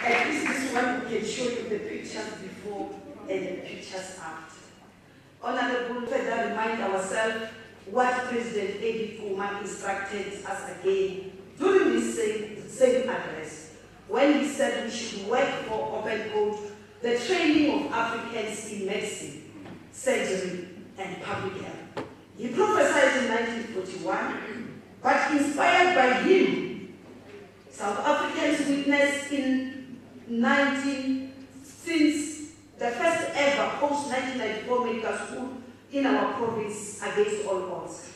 And this is one we can show you the pictures before and the pictures after. Honorable, further remind ourselves what President Eddie Kuma instructed us again during this same address, when he said we should work for open quote, the training of Africans in medicine, surgery, and public health. He prophesied in 1941, but inspired by him, South Africans witnessed since the first ever post-1994 medical school in our province against all odds.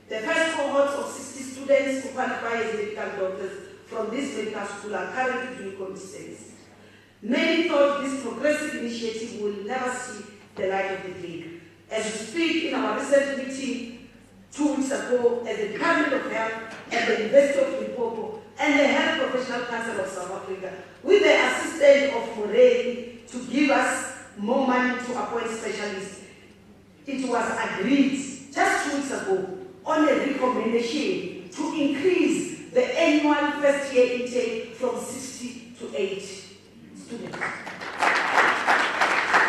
The first cohorts of 60 students who qualify as medical doctors from this medical school are currently doing community service. Many thought this progressive initiative will never see the light of the day. As we speak, in our recent meeting 2 weeks ago at the Department of Health at the University of Limpopo and the Health Professional Council of South Africa, with the assistance of Morei to give us more money to appoint specialists, it was agreed just 2 weeks ago on a recommendation to increase the annual first year intake from 60 to 80 students.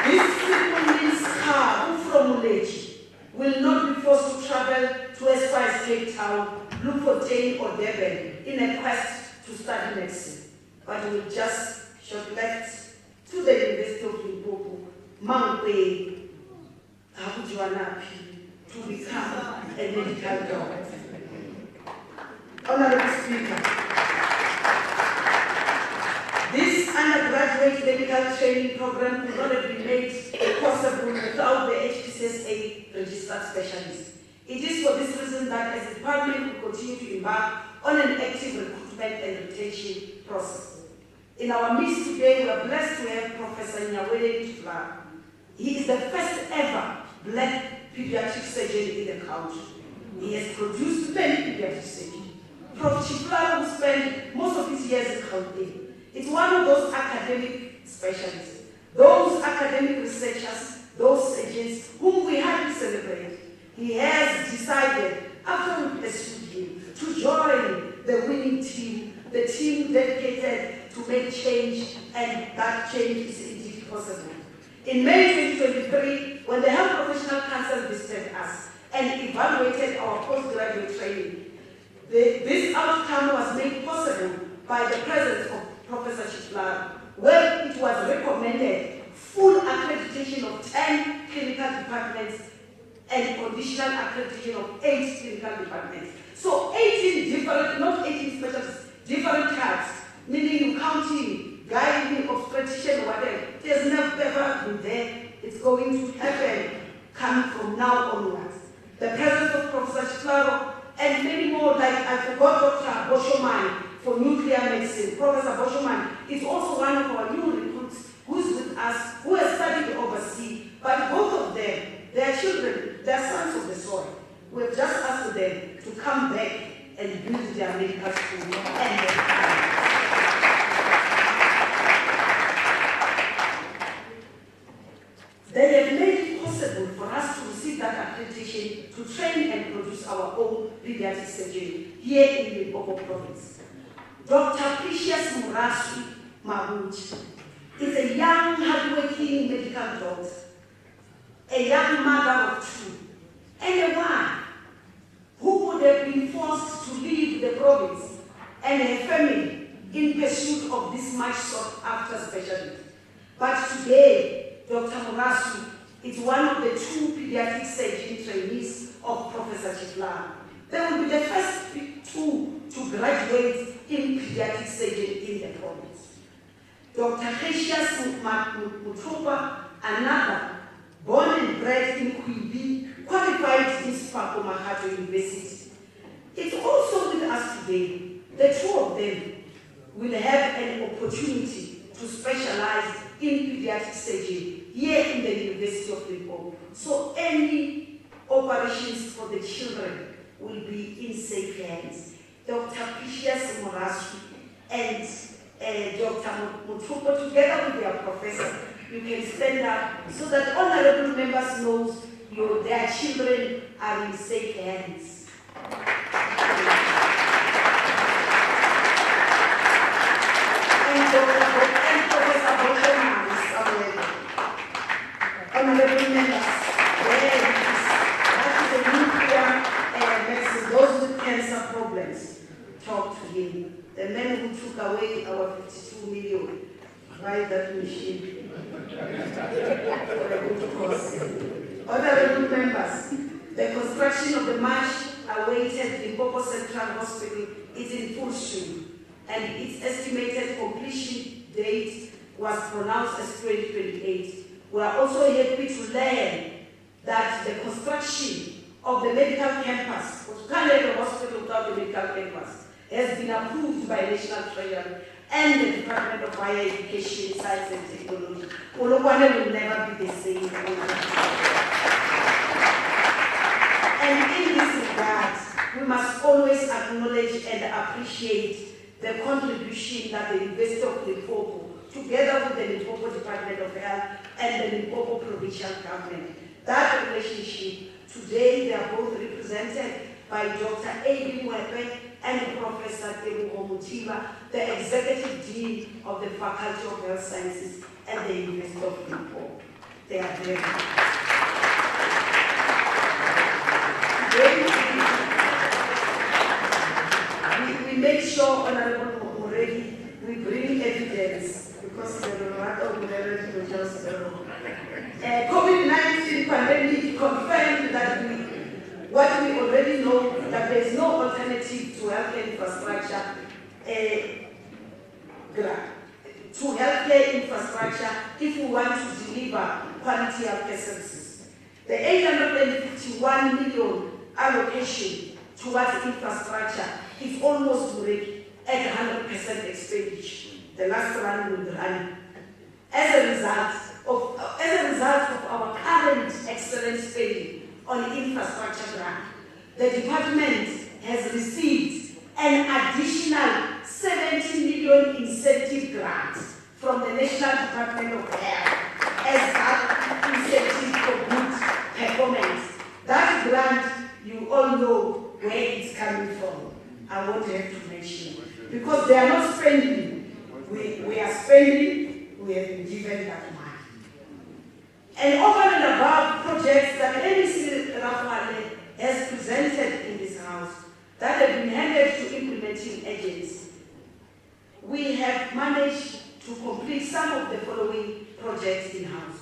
This simply means who from Uleji will not be forced to travel to as far as Cape Town, Bloemfontein or Durban in a quest to study medicine, but will just short left to the University of Limpopo, Mangwe, to become a medical doctor. Honorable Speaker, this undergraduate medical training program could not have been made possible without the HPC SSA registered specialist. It is for this reason that as the department will continue to embark on an active recruitment and retention process. In our midst today, we are blessed to have Professor Nyawele Chiflaro. He is the first ever black pediatric surgeon in the country. He has produced many pediatric surgeons. Prof. Chiflaro will spend most of his years in Gauteng. It's one of those academic specialists, those academic researchers, those surgeons whom we have to celebrate. He has decided, after we pursued him, to join the winning team, the team dedicated to make change, and that change is indeed possible. In May 2023, when the Health Professional Council visited us and evaluated our postgraduate training, this outcome was made possible by the presence of Professor Chiflaro, where it was recommended full accreditation of 10 clinical departments and conditional accreditation of 8 clinical departments. So 18 different, not 18 specialists, different types, meaning you counting, gynae, obstetrician, or whatever. It has never been there. It's going to happen coming from now onwards. The presence of Professor Chiflaro and many more, like I forgot Dr. Boshoman for nuclear medicine. Professor Boshoman is also one of our new recruits who's with us, who has studied overseas, but both of them, their children, they are sons of the soil. We have just asked them to come back and build their medical school and their They have made it possible for us to receive that accreditation to train and produce our own pediatric surgery here in the Limpopo province. Dr. Precious Murasu Mabuchi is a young, hardworking medical doctor, a young mother of 2, and a one who would have been forced to leave the province and her family in pursuit of this much sought after specialty. But today, Dr. Murasu is one of the 2 pediatric surgeon trainees of Professor Chiflaro. They will be the first 2 to graduate in pediatric surgery in the province. Dr. Precious Mutrupa, another born and bred in Kwibi, qualified in Limpopo Mahato University. It's also with us today. The 2 of them will have an opportunity to specialize in pediatric surgery here in the University of Limpopo. So any operations for the children will be in safe hands. Dr. Precious Murasu and Dr. Mutrupa, together with their professor, you can stand up so that honorable members know their children are in safe hands. And Professor Boshoman is available. Honorable members, that is a nuclear medicine. Those with cancer problems, talk to him. The men who took away our 52 million, buy that machine for a good cause. Honorable members, the construction of the much-awaited Limpopo Central Hospital is in full swing, and its estimated completion date was pronounced as 2028. We are also happy to learn that the construction of the medical campus, which can't have a hospital without the medical campus, has been approved by National Treasury and the Department of Higher Education, Science and Technology. Polokwane will never be the same. And in this regard, we must always acknowledge and appreciate the contribution that the University of Limpopo, together with the Limpopo Department of Health and the Limpopo Provincial Government, that relationship, today they are both represented by Dr. A.B. Mwepe and Professor Tebu Mutiba, the Executive Dean of the Faculty of Health Sciences at the University of Limpopo. They are there. We make sure, Honorable Muredi, we bring evidence because the Romato will just COVID-19 pandemic confirmed that what we already know, that there is no alternative to healthcare infrastructure, if we want to deliver quality healthcare services. The 851 million allocation towards infrastructure is almost already at 100% expenditure. The last one will be running. As a result of our current excellent spending on infrastructure grant, the department has received an additional 70 million incentive grant from the National Department of Health as that incentive for good performance. That grant, you all know where it's coming from. I won't have to mention it. Because they are not spending. We are spending, we have been given that money. And over and above projects that NEC Rafale has presented in this house that have been handed to implementing agents, we have managed to complete some of the following projects in-house.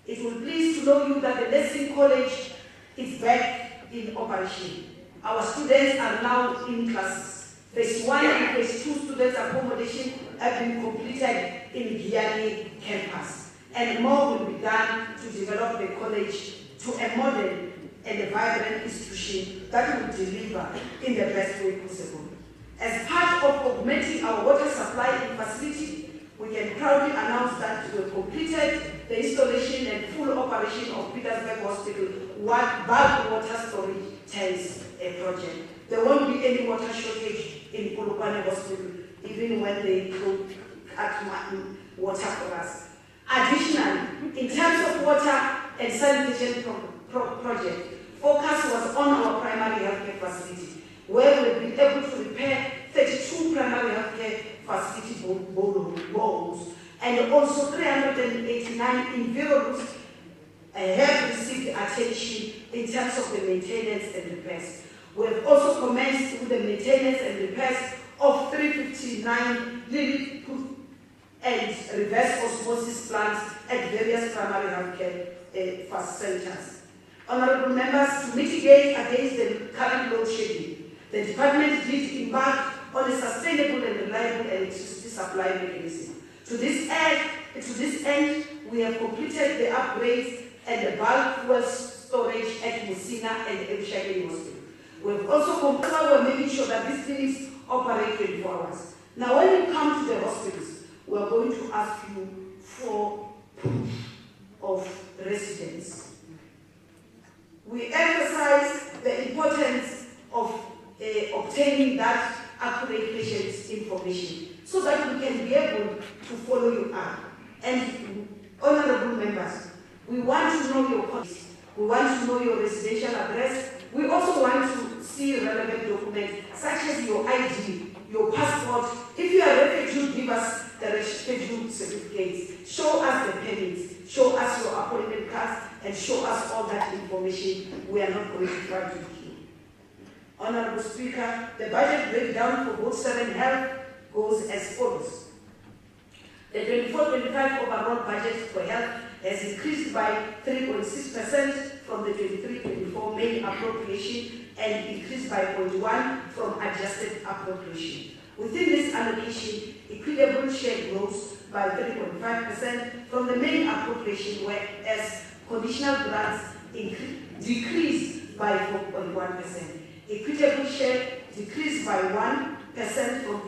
It will please to know you that the nursing college is back in operation. Our students are now in classes. Phase 1 and Phase 2 students accommodation have been completed in Giyani campus. And more will be done to develop the college to a modern and a vibrant institution that will deliver in the best way possible. As part of augmenting our water supply facility, we can proudly announce that we have completed the installation and full operation of Petersburg Hospital bulk water storage tanks project. There won't be any water shortage in Polokwane Hospital, even when they cut water for us. Additionally, in terms of water and sanitation project, focus was on our primary healthcare facility, where we've been able to repair 32 primary healthcare facility boreholes, and also 389 environs have received attention in terms of the maintenance and repairs. We have also commenced with the maintenance and repairs of 359 Limpopo and reverse osmosis plants at various primary healthcare centers. Honorable members, to mitigate against the current load shedding, the department did embark on a sustainable and reliable electricity supply mechanism. To this end, we have completed the upgrades and the bulk fuel storage at Musina and Ebushagiri Hospital. We have also we're making sure that these clinics operate 24 hours. Now, when you come to the hospitals, we are going to ask you for proof of residence. We emphasize the importance of obtaining that accurate patient information so that we can be able to follow you up. And honorable members, we want to know your contact. We want to know your residential address. We also want to see relevant documents such as your ID, your passport. If you are a refugee, give us the refugee certificates. Show us the permits. Show us your appointment cards and show us all that information. We are not going to try to do. Honorable Speaker, the budget breakdown for both 7 Health goes as follows. The 24-25 overall budget for health has increased by 3.6% from the 23-24 main appropriation and increased by 0.1% from adjusted appropriation. Within this allocation, equitable share grows by 3.5% from the main appropriation, whereas conditional grants decreased by 4.1%. Equitable share decreased by 1% from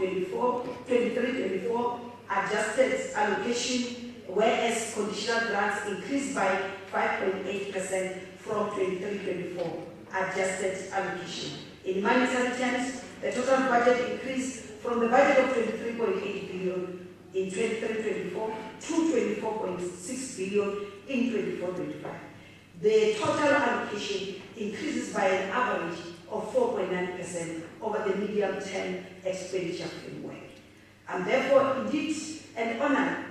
23-24 adjusted allocation, whereas conditional grants increased by 5.8% from 23-24 adjusted allocation. In monetary terms, the total budget increased from the budget of 23.8 billion in 23-24 to 24.6 billion in 24-25. The total allocation increases by an average of 4.9% over the medium-term expenditure framework. And therefore, indeed, an honor,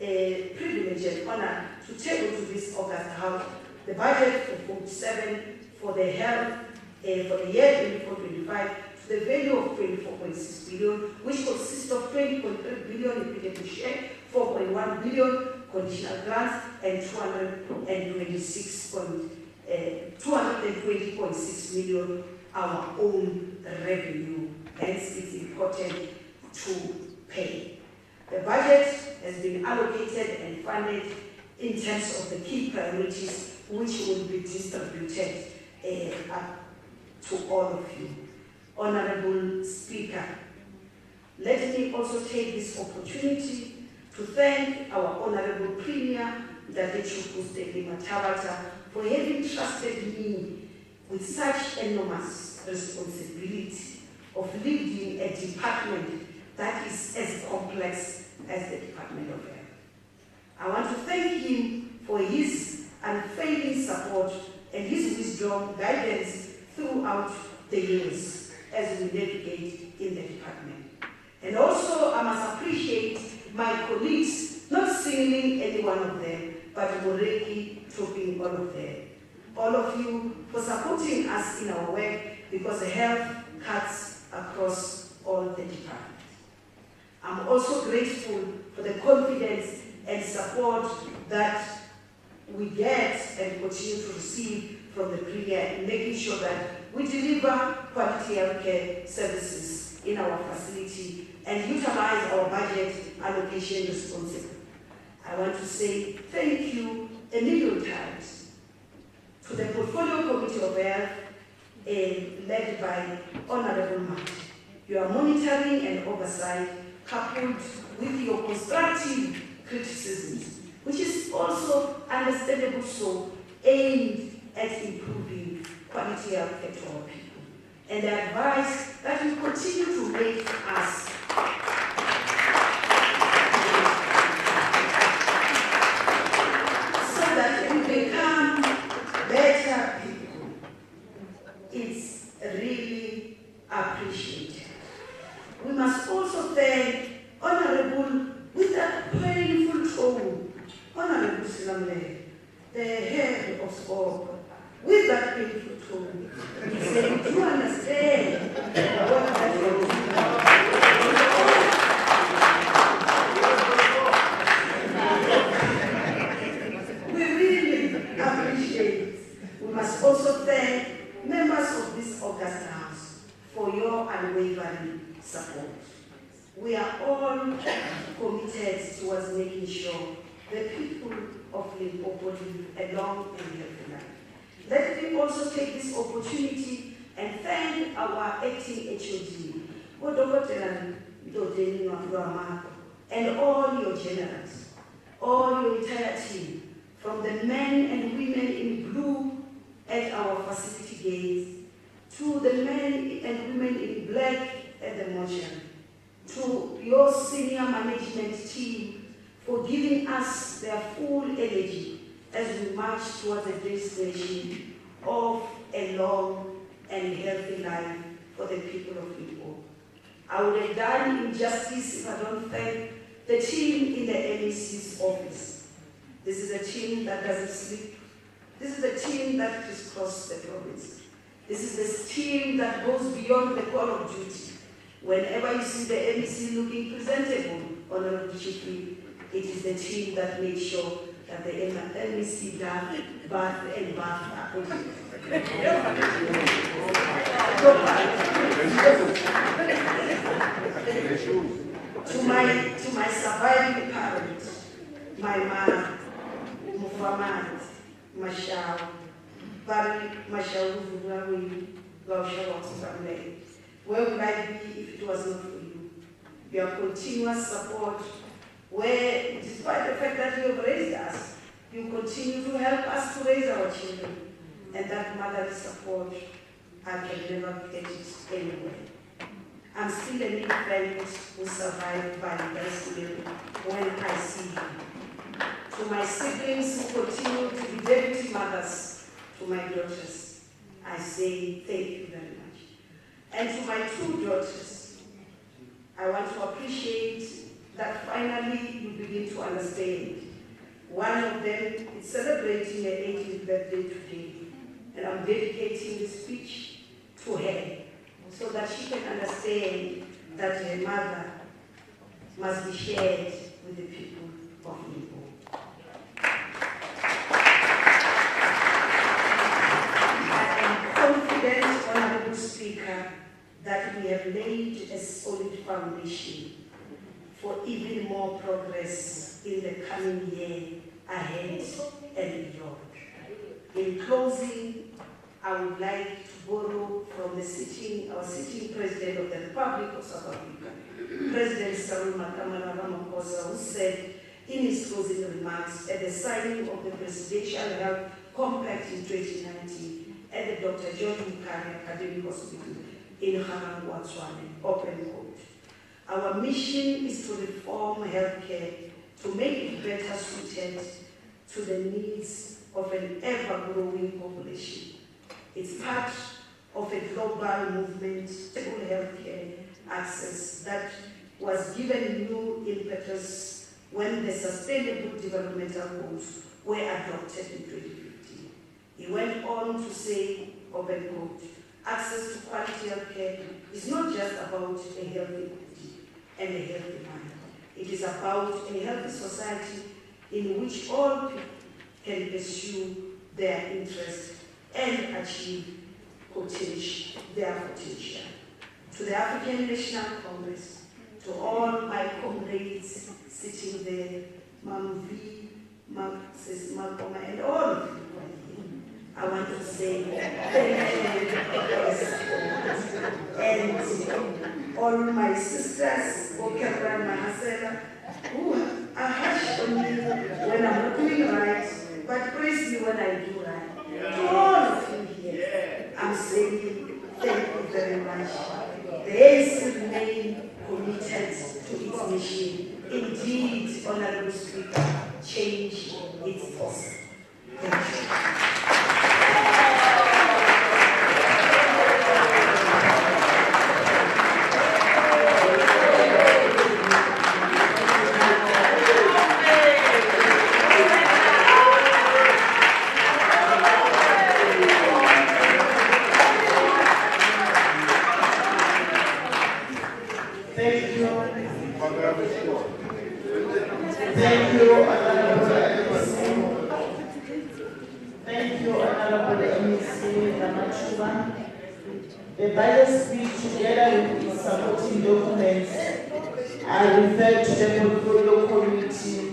a privilege and honor to table to this August House the budget for 47 for the health for the year 24-25 to the value of 24.6 billion, which consists of 20.3 billion equitable share, 4.1 billion conditional grants, and 220.6 million our own revenue. Hence, it's important to pay. The budget has been allocated and funded in terms of the key priorities which will be distributed up to all of you. Honorable Speaker, let me also take this opportunity to thank our Honorable Premier, Dadechuku Matawata, for having trusted me with such enormous responsibility of leading a department that is as complex as the Department of Health. I want to thank him for his unfailing support and his wisdom, guidance throughout the years as we navigate in the department. And also, I must appreciate my colleagues, not singling any one of them, but Moreki trooping all of them. All of you for supporting us in our work, because health cuts across all the departments. I'm also grateful for the confidence and support that we get and continue to receive from the Premier in making sure that we deliver quality healthcare services in our facility and utilize our budget allocation responsibly. I want to say thank you a million times to the Portfolio Committee of Health led by Honorable Martin. Your monitoring and oversight, coupled with your constructive criticisms, which is also understandable so, aimed at improving quality health care to our people. And the advice that you continue to make us so that we become better people, it's really appreciated. We must also thank Honorable, with that painful tone, Honorable Silamle, the head of SCOP, with that painful tone, he said, do you understand what that is? We really appreciate. We must also thank members of this August House for your unwavering support. We are all committed towards making sure the people of Limpopo live a long and healthy life. Let me also take this opportunity and thank our acting HOD, and all your generals, all your entire team, from the men and women in blue at our facility gates, to the men and women in black at the mortuary, to your senior management team for giving us their full energy as we march towards the destination of a long and healthy life for the people of Limpopo. I would have done injustice if I don't thank the team in the MEC's office. This is a team that doesn't sleep. This is a team that crisscrosses the province. This is the team that goes beyond the call of duty. Whenever you see the MEC looking presentable, Honorable Chief, it is the team that makes sure that the MEC does bath and bath appropriately. To my surviving parents, my mom, Muhammad, Mashao, Barry, Mashao, where would I be if it was not for you? Your continuous support, where, despite the fact that you have raised us, you continue to help us to raise our children. And that motherly support, I can never get it anywhere. I'm still a little friend who survived by the best will when I see him. To my siblings who continue to be deputy mothers, to my daughters, I say thank you very much. And to my two daughters, I want to appreciate that finally you begin to understand. One of them is celebrating her 18th birthday today, and I'm dedicating this speech to her so that she can understand that her mother must be shared with the people of Limpopo. I am confident, Honorable Speaker, that we have laid a solid foundation for even more progress in the coming year ahead and beyond. In closing, I would like to borrow from our sitting President of the Republic of South Africa, President Cyril Ramaphosa, who said in his closing remarks at the signing of the Presidential Health Compact in 2019 at the Dr. John Mukari Academic Hospital in Hanang, Botswana, open quote, "Our mission is to reform healthcare to make it better suited to the needs of an ever-growing population. It's part of a global movement to healthcare access that was given new impetus when the Sustainable Developmental Goals were adopted in 2015. He went on to say, open quote, "Access to quality healthcare is not just about a healthy body and a healthy mind. It is about a healthy society in which all people can pursue their interests and achieve their potential." To the African National Congress, to all my comrades sitting there, Mam V, Sis Malcolm, and all of you who are here, I want to say thank you. And all my sisters, Okera and Mahasela, who are harsh on me when I'm not doing right, but praise me when I do right. To all of you here, I'm saying thank you very much. The ANC remain committed to its mission. Indeed, Honorable Speaker, change is possible. Thank you. Thank you, Honorable MEC. Thank you, Honorable MEC Namachuba. The budget speech, together with its supporting documents, are referred to the Portfolio Committee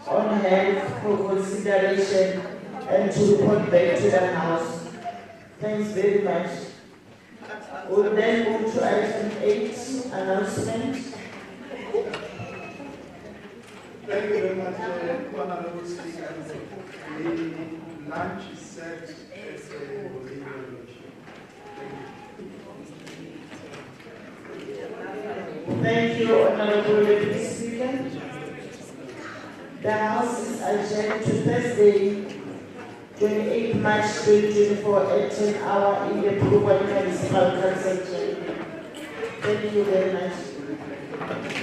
on Health for consideration and to report back to the House. Thanks very much. We'll then move to item 8, announcement. Thank you very much, Honorable Speaker. The lunch is set as a Bolivarian. Thank you, Honorable Deputy Speaker. The House is adjourned to Thursday, 28 March 2024 at 10 hours in the Purwani Municipal Council. Thank you very much.